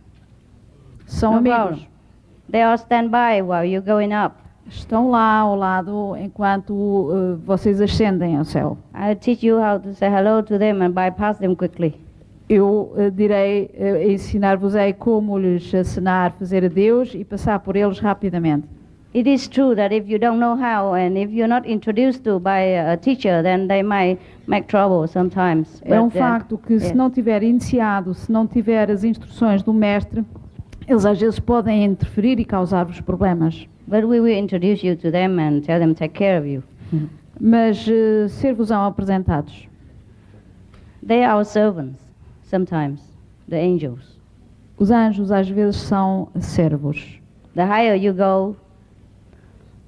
São No amigos. problem. They all stand by while you're going up. Estão lá ao lado enquanto vocês ascendem ao céu. I'll teach you how to say hello to them and bypass them quickly. Eu direi, ensinar-vos-ei como lhes acenar, fazer adeus e passar por eles rapidamente. It is true that if you don't know how and if you're not introduced to by a teacher, then they might make trouble sometimes. É But, facto que se não tiver iniciado, se não tiver as instruções do mestre, eles às vezes podem interferir e causar-vos problemas. But we will introduce you to them and tell them to take care of you. Mas ser-vos-ão apresentados. They are our servants, sometimes, the angels. Os anjos às vezes são servos. The higher you go,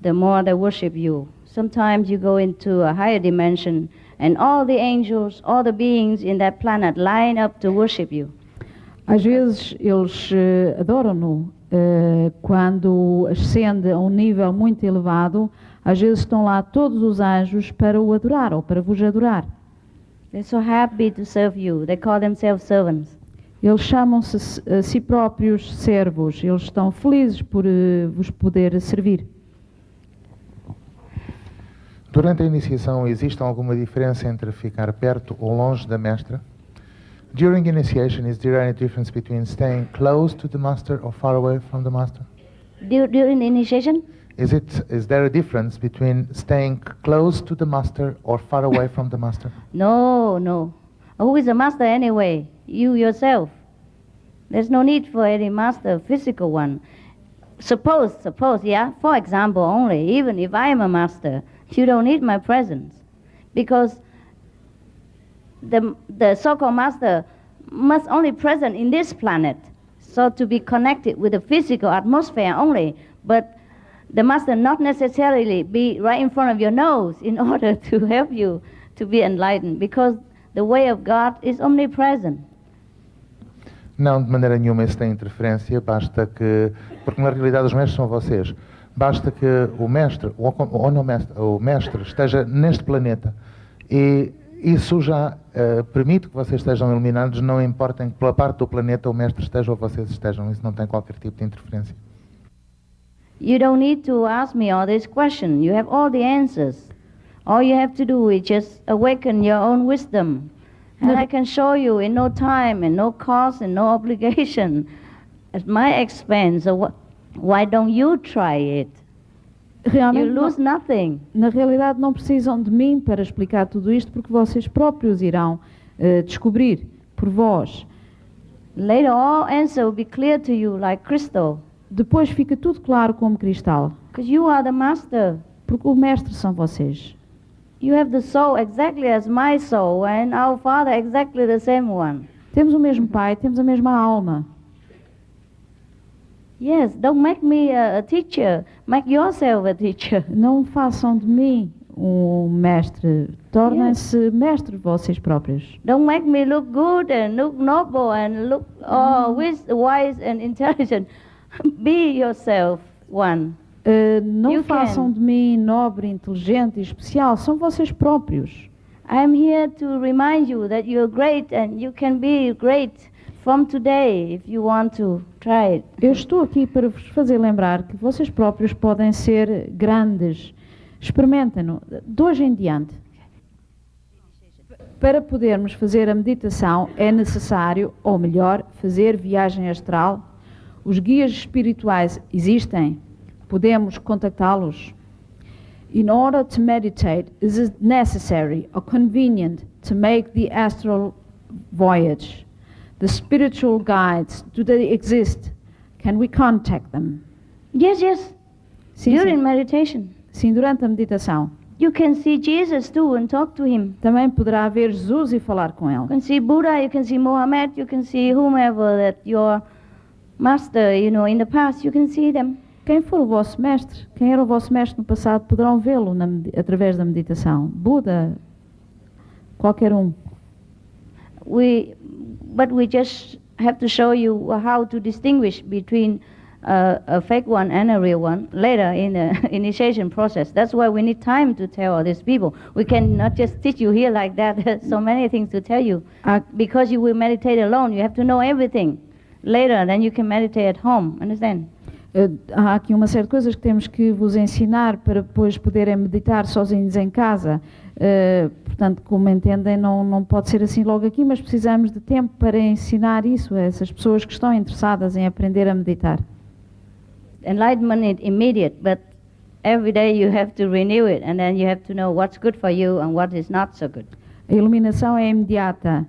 the more they worship you. Sometimes you go into a higher dimension and all the angels, all the beings in that planet line up to worship you. Às vezes eles adoram-no. Quando ascende a um nível muito elevado, às vezes estão lá todos os anjos para o adorar ou para vos adorar. They're so happy to serve you. They call themselves servants. Eles chamam-se a si próprios servos. Eles estão felizes por vos poder servir. Durante a iniciação, existe alguma diferença entre ficar perto ou longe da mestra? During initiation, is there any difference between staying close to the master or far away from the master? During the initiation? Is there a difference between staying close to the master or far away from the master? No. Who is a master anyway? You yourself. There's no need for any master, physical one. Suppose, yeah, for example only, even if I am a master, you don't need my presence. Because the so-called master must only present in this planet, so to be connected with the physical atmosphere only, but the master not necessarily be right in front of your nose in order to help you to be enlightened, because the way of God is omnipresent. Não, de maneira nenhuma isso tem interferência, basta que, porque na realidade os mestres são vocês, basta que o mestre, o mestre esteja neste planeta e isso já permite que vocês estejam iluminados, não importa em que pela parte do planeta o mestre esteja ou vocês estejam, isso não tem qualquer tipo de interferência. You don't need to ask me all these questions. You have all the answers. All you have to do is just awaken your own wisdom. And I can show you in no time and no cost and no obligation at my expense. So why don't you try it? Realmente You lose nothing. Na realidade não precisam de mim para explicar tudo isto, porque vocês próprios irão descobrir por vós. Later all answer will be clear to you like crystal. Depois fica tudo claro como cristal. Because you are the master. Porque o mestre são vocês. You have the soul exactly as my soul and our Father exactly the same one. Temos o mesmo Pai, temos a mesma alma. Yes, don't make me a teacher. Make yourself a teacher. Não façam de mim um mestre. Tornem-se mestres vocês próprios. Don't make me look good and look noble and look wise and intelligent. Be yourself one. Não You façam can. de mim nobre, inteligente e especial. São vocês próprios. I'm here to remind you that you're great and you can be great from today, if you want to try it. Eu estou aqui para vos fazer lembrar que vocês próprios podem ser grandes. Experimentem-no de hoje em diante. Para podermos fazer a meditação é necessário, ou melhor, fazer viagem astral. Os guias espirituais existem, podemos contactá-los. In order to meditate, is it necessary or convenient to make the astral voyage? The spiritual guides, do they exist? Can we contact them? Yes. Sim, During sim. meditation. Sim, durante a meditação. You can see Jesus too and talk to him. Também poderá ver Jesus e falar com ele. You can see Buddha, you can see Muhammad, you can see whomever that your master, in the past, you can see them. Quem for o vosso mestre, quem era o vosso mestre no passado, poderão vê-lo através da meditação. Buda, qualquer um. But we just have to show you how to distinguish between a fake one and a real one later in the initiation process. That's why we need time to tell all these people. We cannot just teach you here like that. There's so many things to tell you. Because you will meditate alone, you have to know everything. Later, then you can meditate at home. Understand? Há aqui uma série de coisas que temos que vos ensinar para depois poderem meditar sozinhos em casa. Portanto, como entendem, não pode ser assim logo aqui, mas precisamos de tempo para ensinar isso a essas pessoas que estão interessadas em aprender a meditar. Enlightenment is immediate, but every day you have to renew it, and then you have to know what's good for you and what is not so good. A iluminação é imediata,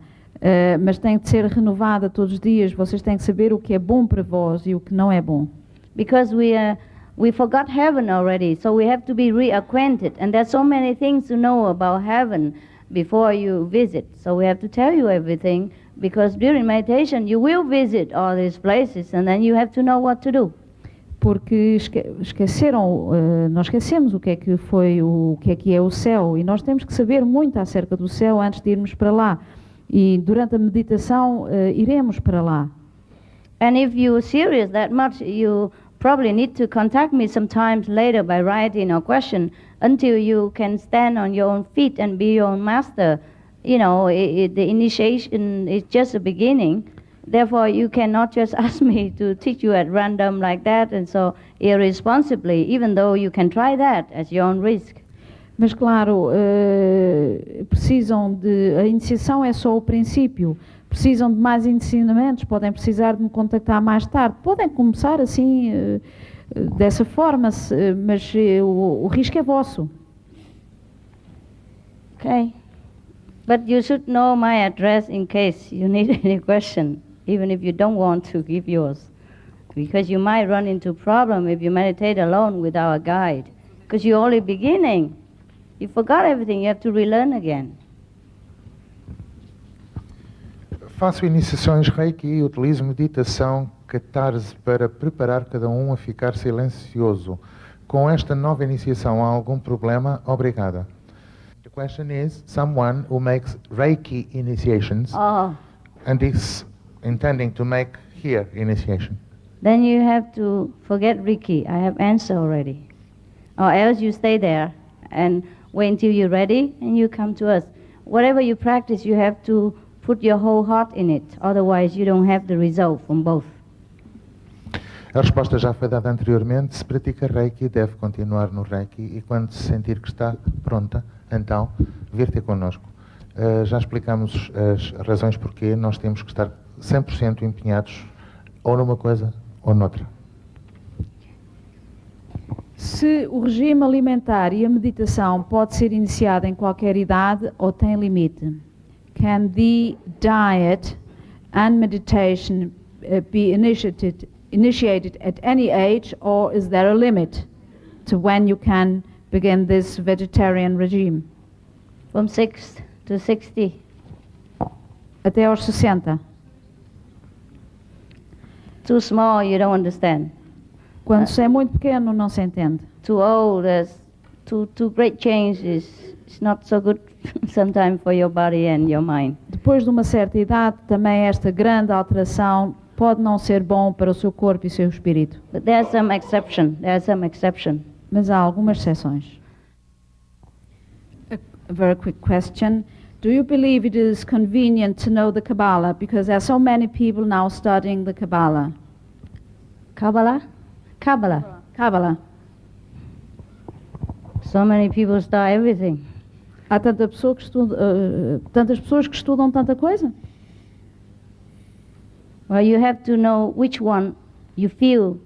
mas tem de ser renovada todos os dias. Vocês têm que saber o que é bom para vós e o que não é bom. Because we forgot heaven already, so we have to be reacquainted, and there's so many things to know about heaven before you visit. So we have to tell you everything, because during meditation you will visit all these places, and then you have to know what to do. Porque nós esquecemos o que é que é o céu, e nós temos que saber muito acerca do céu antes de irmos para lá. E durante a meditação iremos para lá. And if you're serious that much, you probably need to contact me sometimes later by writing a question until you can stand on your own feet and be your own master. The initiation is just a beginning. Therefore, you cannot just ask me to teach you at random like that and so irresponsibly, even though you can try that at your own risk. Mas claro, a iniciação é só o princípio. Precisam de mais ensinamentos, podem precisar de me contactar mais tarde. Podem começar assim, dessa forma, mas o risco é vosso. Okay. But you should know my address in case you need any question, even if you don't want to give yours. Because you might run into problem if you meditate alone without a guide. Because you're only beginning. You forgot everything, you have to relearn again. Faço iniciações Reiki e utilizo meditação catarse para preparar cada um a ficar silencioso. Com esta nova iniciação há algum problema? Obrigada. The question is, someone who makes Reiki initiations and is intending to make here initiation. Then you have to forget Reiki. I have answered already. Or else you stay there and wait until you're ready and you come to us. Whatever you practice, you have to put your whole heart in it. Otherwise, you don't have the result from both. A resposta já foi dada anteriormente. Se pratica Reiki, deve continuar no Reiki e quando se sentir que está pronta, então, vir ter connosco. Já explicamos as razões porque nós temos que estar 100% empenhados ou numa coisa ou noutra. Se o regime alimentar e a meditação pode ser iniciado em qualquer idade ou tem limite? Can the diet and meditation be initiated at any age, or is there a limit to when you can begin this vegetarian regime? From 6 to 60. Até aos 60. Too small, you don't understand. Quando se é muito pequeno, não se entende. Too old, there's too great change it's not so good sometimes for your body and your mind. Depois de uma certa idade, também esta grande alteração pode não ser bom para o seu corpo e seu espírito. But there's some exception. Mas há algumas exceções. A very quick question. Do you believe it is convenient to know the Kabbalah? Because there are so many people now studying the Kabbalah. Kabbalah? Kabbalah. Kabbalah. So many people study everything. Há tanta pessoa que estuda, tantas pessoas que estudam tanta coisa. Well, you have to know which one you feel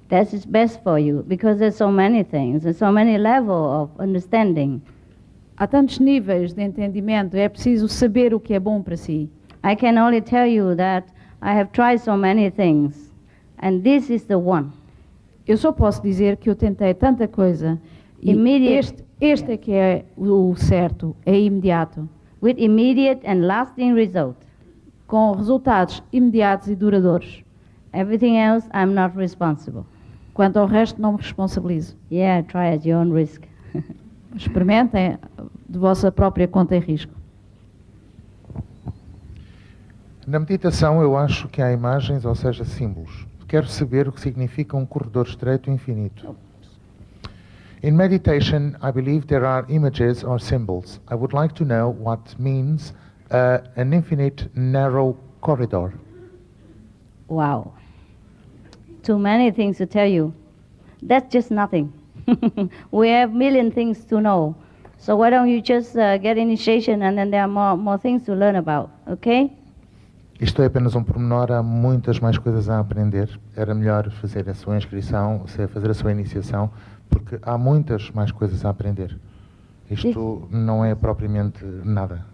that is best for you, because there's so many things, there's so many levels of understanding. Há tantos níveis de entendimento, é preciso saber o que é bom para si. I can only tell you that I have tried so many things, and this is the one. Eu só posso dizer que eu tentei tanta coisa e este é que é o certo, é imediato. With immediate and lasting result. Com resultados imediatos e duradouros. Everything else I'm not responsible. Quanto ao resto não me responsabilizo. Yeah, try at your own risk. Experimentem de vossa própria conta e risco. Na meditação eu acho que há imagens, ou seja, símbolos. Quero saber o que significa um corredor estreito e infinito. In meditation, I believe there are images or symbols. I would like to know what means an infinite narrow corridor. Wow. Too many things to tell you. That's just nothing. We have million things to know. So why don't you just get initiation, and then there are more things to learn about, okay? Isto é apenas um pormenor, há muitas mais coisas a aprender. Era melhor fazer a sua inscrição, fazer a sua iniciação, porque há muitas mais coisas a aprender. Isto não é propriamente nada.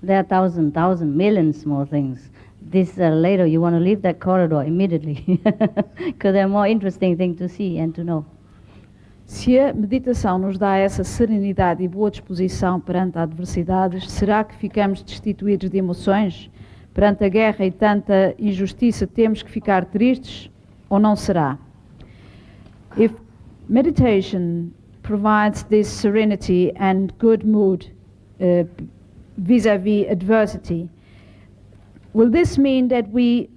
There are thousand, millions more things. This later you want to leave that corridor immediately, because there are more interesting things to see and to know. Se a meditação nos dá essa serenidade e boa disposição perante adversidades, será que ficamos destituídos de emoções? Perante a guerra e tanta injustiça, temos que ficar tristes? Ou não será? If meditation provides this serenity and good mood vis-à-vis adversity, will this mean that we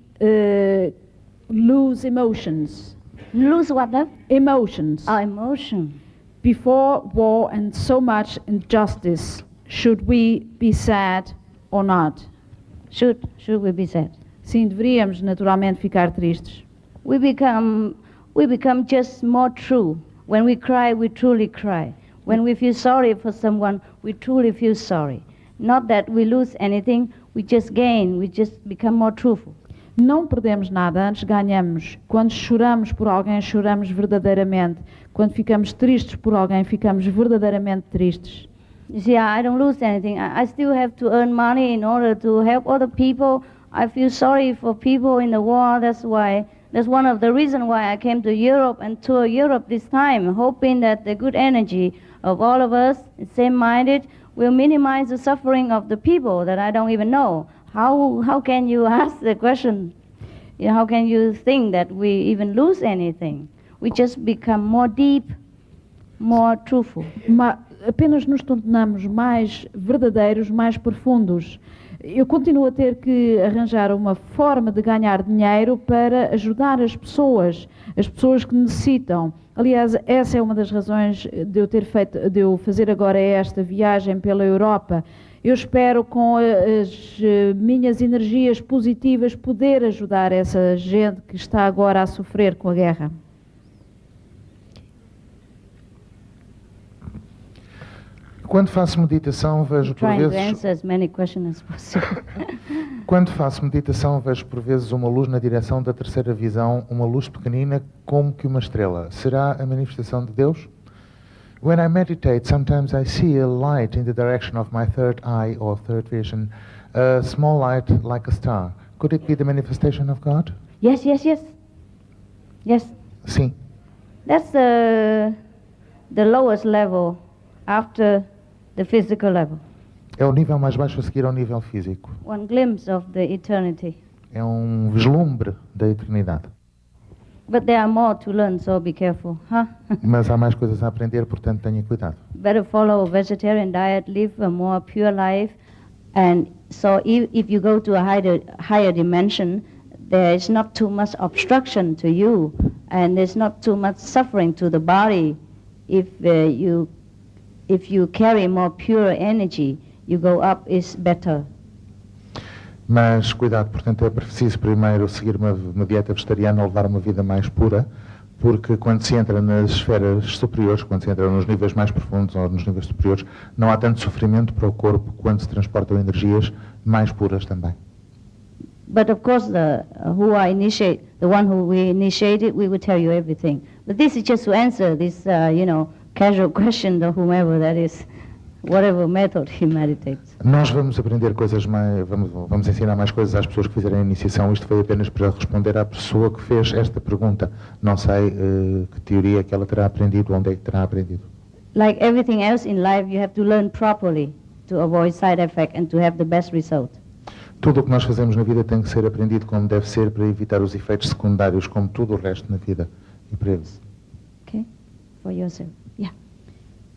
lose emotions? Lose what, love? Emotions. Emotion. Before war and so much injustice, should we be sad or not? Should we be sad? Sim, deveríamos naturalmente ficar tristes. We become just more true. When we cry, we truly cry. When we feel sorry for someone, we truly feel sorry. Not that we lose anything, we just gain, we just become more truthful. Não perdemos nada, antes ganhamos. Quando choramos por alguém, choramos verdadeiramente. Quando ficamos tristes por alguém, ficamos verdadeiramente tristes. You see, I don't lose anything. I still have to earn money in order to help other people. I feel sorry for people in the war. That's one of the reasons why I came to Europe and tour Europe this time, hoping that the good energy of all of us, same-minded, will minimize the suffering of the people that I don't even know. How can you ask the question? How can you think that we even lose anything? We just become more deep, more truthful. Apenas nos tornamos mais verdadeiros, mais profundos. Eu continuo a ter que arranjar uma forma de ganhar dinheiro para ajudar as pessoas que necessitam. Aliás, essa é uma das razões de eu fazer agora esta viagem pela Europa. Eu espero, com as minhas energias positivas, poder ajudar essa gente que está agora a sofrer com a guerra. Quando faço meditação, vejo por vezes... Quando faço meditação, vejo por vezes uma luz na direção da terceira visão, uma luz pequenina como que uma estrela. Será a manifestação de Deus? When I meditate, sometimes I see a light in the direction of my third eye or third vision, a small light like a star. Could it be the manifestation of God? Yes. Yes. Sim. That's the lowest level after the physical level. É o nível mais baixo a seguir ao nível físico. One glimpse of the eternity. É um vislumbre da eternidade. But there are more to learn, so be careful, huh? Mas há mais coisas a aprender, portanto tenha cuidado. Better follow a vegetarian diet, live a more pure life, and so if you go to a higher dimension, there is not too much obstruction to you, and there's not too much suffering to the body. If you carry more pure energy, you go up is better. Mas cuidado, portanto é preciso primeiro seguir uma dieta vegetariana ou levar uma vida mais pura, porque quando se entra nas esferas superiores, quando se entra nos níveis mais profundos ou nos níveis superiores, não há tanto sofrimento para o corpo quando se transportam energias mais puras também. But of course, the one who we initiated, we will tell you everything. But this is just to answer this, casual question of whomever that is, whatever method he meditates. Nós vamos aprender coisas mais, vamos ensinar mais coisas às pessoas que fizerem a iniciação. Isto foi apenas para responder à pessoa que fez esta pergunta. Não sei que teoria que ela terá aprendido, onde é que terá aprendido. Like everything else in life, you have to learn properly to avoid side effect and to have the best result. Tudo o que nós fazemos na vida tem que ser aprendido como deve ser para evitar os efeitos secundários, como tudo o resto na vida. E para eles. Okay? For yourself. Yeah.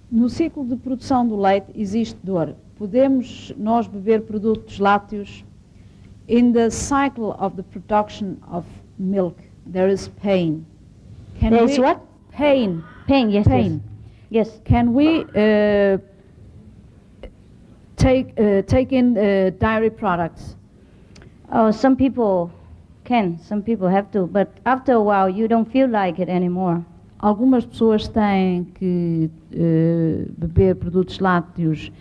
No ciclo de produção do leite existe dor. Podemos nós beber produtos lácteos? In the cycle of the production of milk, there is pain. There is what? Pain. Pain, yes. Pain. Yes. Can we take in dairy products? Oh, some people can, some people have to, but after a while you don't feel like it anymore. Algumas pessoas têm que beber produtos lácteos,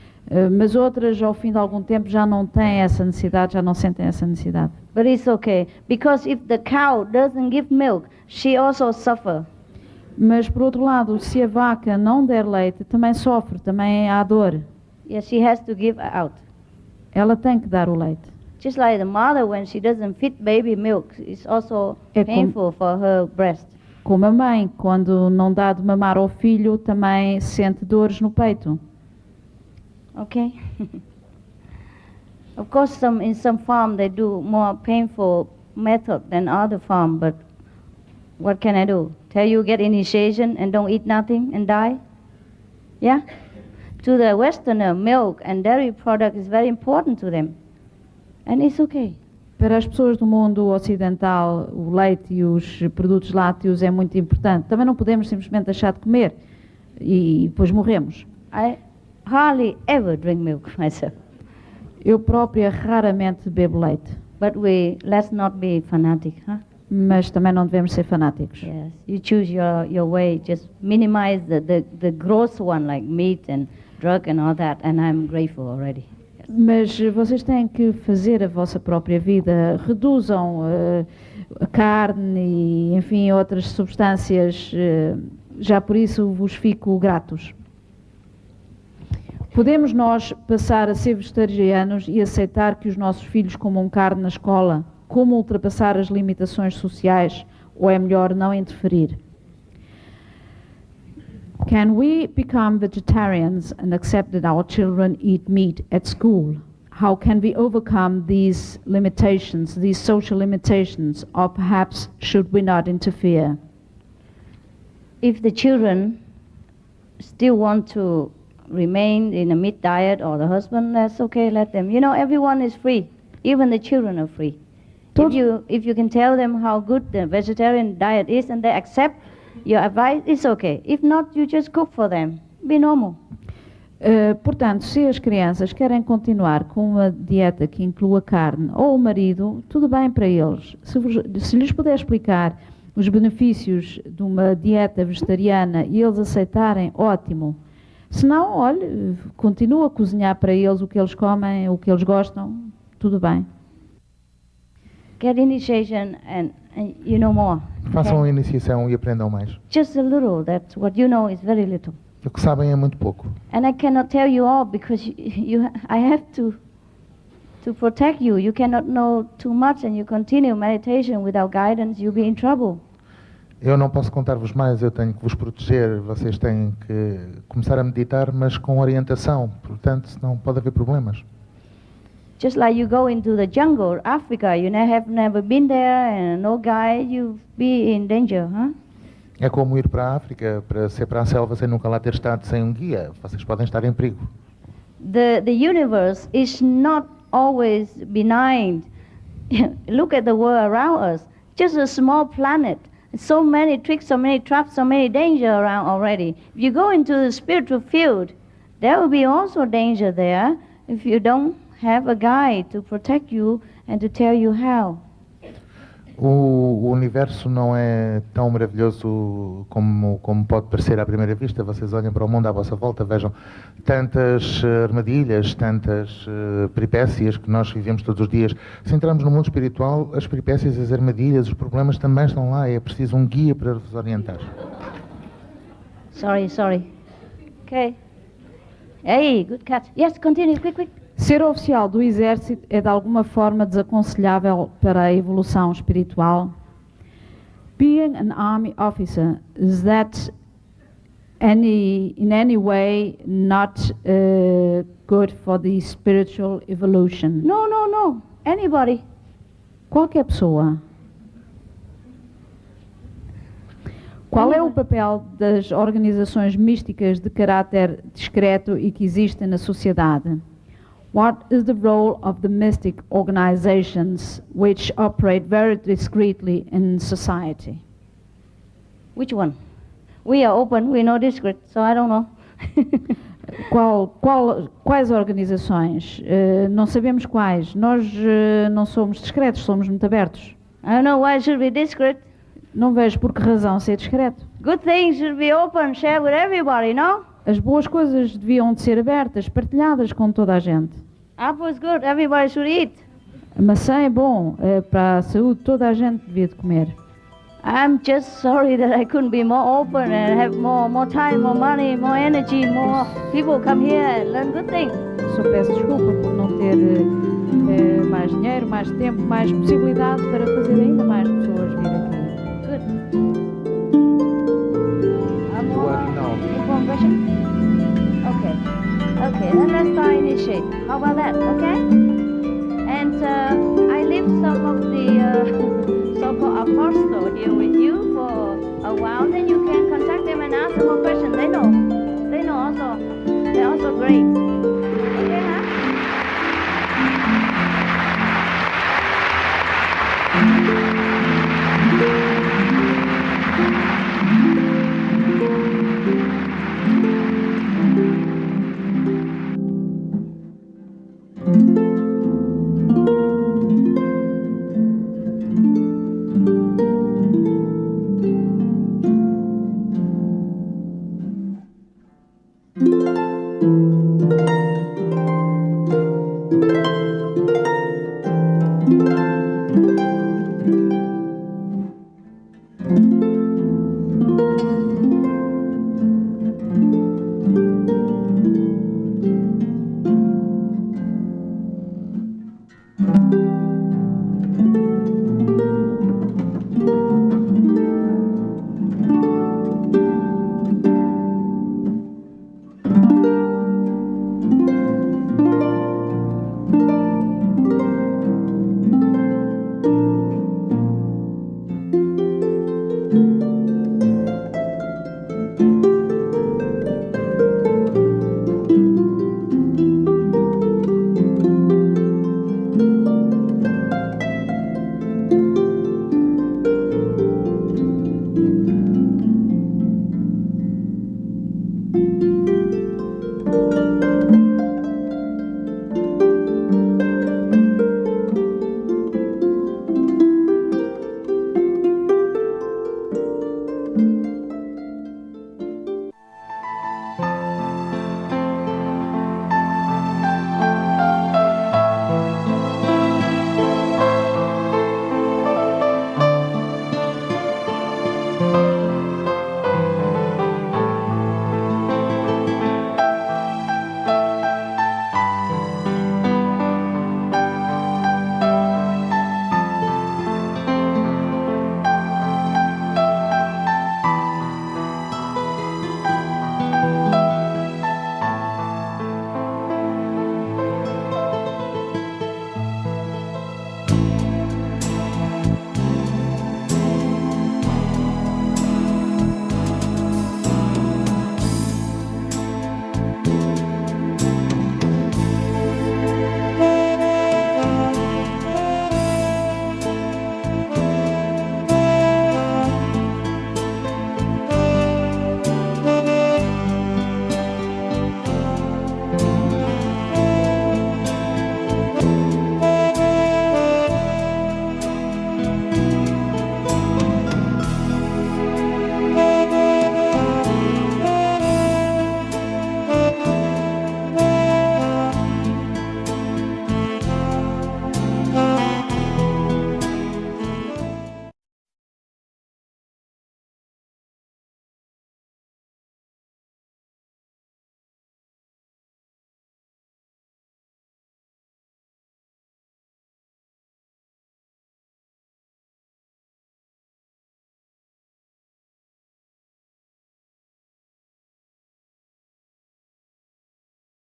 mas outras ao fim de algum tempo já não têm essa necessidade, já não sentem essa necessidade. But it's okay, because if the cow doesn't give milk, she also suffers. Mas por outro lado, se a vaca não der leite, também sofre, também há dor. Yes, she has to give out. Ela tem que dar o leite. Just like the mother, when she doesn't feed baby milk, it's also painful for her breast. Como a mãe, quando não dá de mamar ao filho, também sente dores no peito. Okay. Of course, in some farm they do more painful method than other farm, but what can I do? Tell you get initiation and don't eat nothing and die? Yeah? To the Westerner, milk and dairy product is very important to them. And it's okay. Para as pessoas do mundo ocidental, o leite e os produtos lácteos é muito importante. Também não podemos simplesmente deixar de comer e depois morremos. I hardly ever drink milk myself. Eu própria raramente bebo leite. But let's not be fanatic, huh? Mas também não devemos ser fanáticos. Yes, you choose your way. Just minimize the gross one like meat and drug and all that, and I'm grateful already. Mas vocês têm que fazer a vossa própria vida. Reduzam a carne e, enfim, outras substâncias. Já por isso vos fico gratos. Podemos nós passar a ser vegetarianos e aceitar que os nossos filhos comam carne na escola? Como ultrapassar as limitações sociais? Ou é melhor não interferir? Can we become vegetarians and accept that our children eat meat at school? How can we overcome these limitations, these social limitations, or perhaps should we not interfere? If the children still want to remain in a meat diet or the husband, that's okay, let them. You know, everyone is free. Even the children are free. If you can tell them how good the vegetarian diet is and they accept your advice, it's okay. If not, you just cook for them. Be normal. Portanto, se as crianças querem continuar com uma dieta que inclua carne ou o marido, tudo bem para eles. Se lhes puder explicar os benefícios de uma dieta vegetariana e eles aceitarem, ótimo. Se não, olhe, continua a cozinhar para eles o que eles comem, o que eles gostam, tudo bem. Get initiation and you know more. Façam a iniciação e aprendam mais. Just a little. That's what you know is very little. O que sabem é muito pouco. And I cannot tell you all because I have to protect you. You cannot know too much and you continue meditation without guidance, you'll be in trouble. Eu não posso contar-vos mais, eu tenho que vos proteger. Vocês têm que começar a meditar, mas com orientação. Portanto, senão pode haver problemas. Just like you go into the jungle, Africa, you have never been there and no guide, you'll be in danger, huh? É como ir para a África, para a selva sem nunca lá ter estado sem um guia. Vocês podem estar em perigo. The universe is not always benign. Look at the world around us. Just a small planet. So many tricks, so many traps, so many danger around already. If you go into the spiritual field, there will be also danger there. if you don't have a guide to protect you and to tell you how. O universo não é tão maravilhoso como pode parecer à primeira vista. Vocês olhem para o mundo à vossa volta, vejam tantas armadilhas, tantas peripécias que nós vivemos todos os dias. Se entrarmos no mundo espiritual, as peripécias, as armadilhas, os problemas também estão lá. É preciso um guia para vos orientar. Sorry. Okay. Hey, good catch. Yes, continue, quick. Ser oficial do exército é de alguma forma desaconselhável para a evolução espiritual? Being an army officer, is that in any way not good for the spiritual evolution? No. Anybody. Qualquer pessoa. Qual é o papel das organizações místicas de caráter discreto e que existem na sociedade? What is the role of the mystic organizations which operate very discreetly in society? Which one? We are open, we know discreet, so I don't know. Quais organizações? Não sabemos quais. Nós não somos discretos, somos muito abertos. I don't know why should be discreet. Não vejo por que razão ser discreto. Good things should be open, shared with everybody, no? As boas coisas deviam de ser abertas, partilhadas com toda a gente. Apple is good, everybody should eat. A maçã é bom, para a saúde toda a gente devia de comer. I'm just sorry that I couldn't be more open and have more time, more money, more energy, more people come here and learn good things. Só peço desculpa por não ter mais dinheiro, mais tempo, mais possibilidade para fazer ainda mais pessoas vir aqui. Good. No. Okay, then let's start initiate. How about that, okay? And I leave some of the so-called apostle here with you.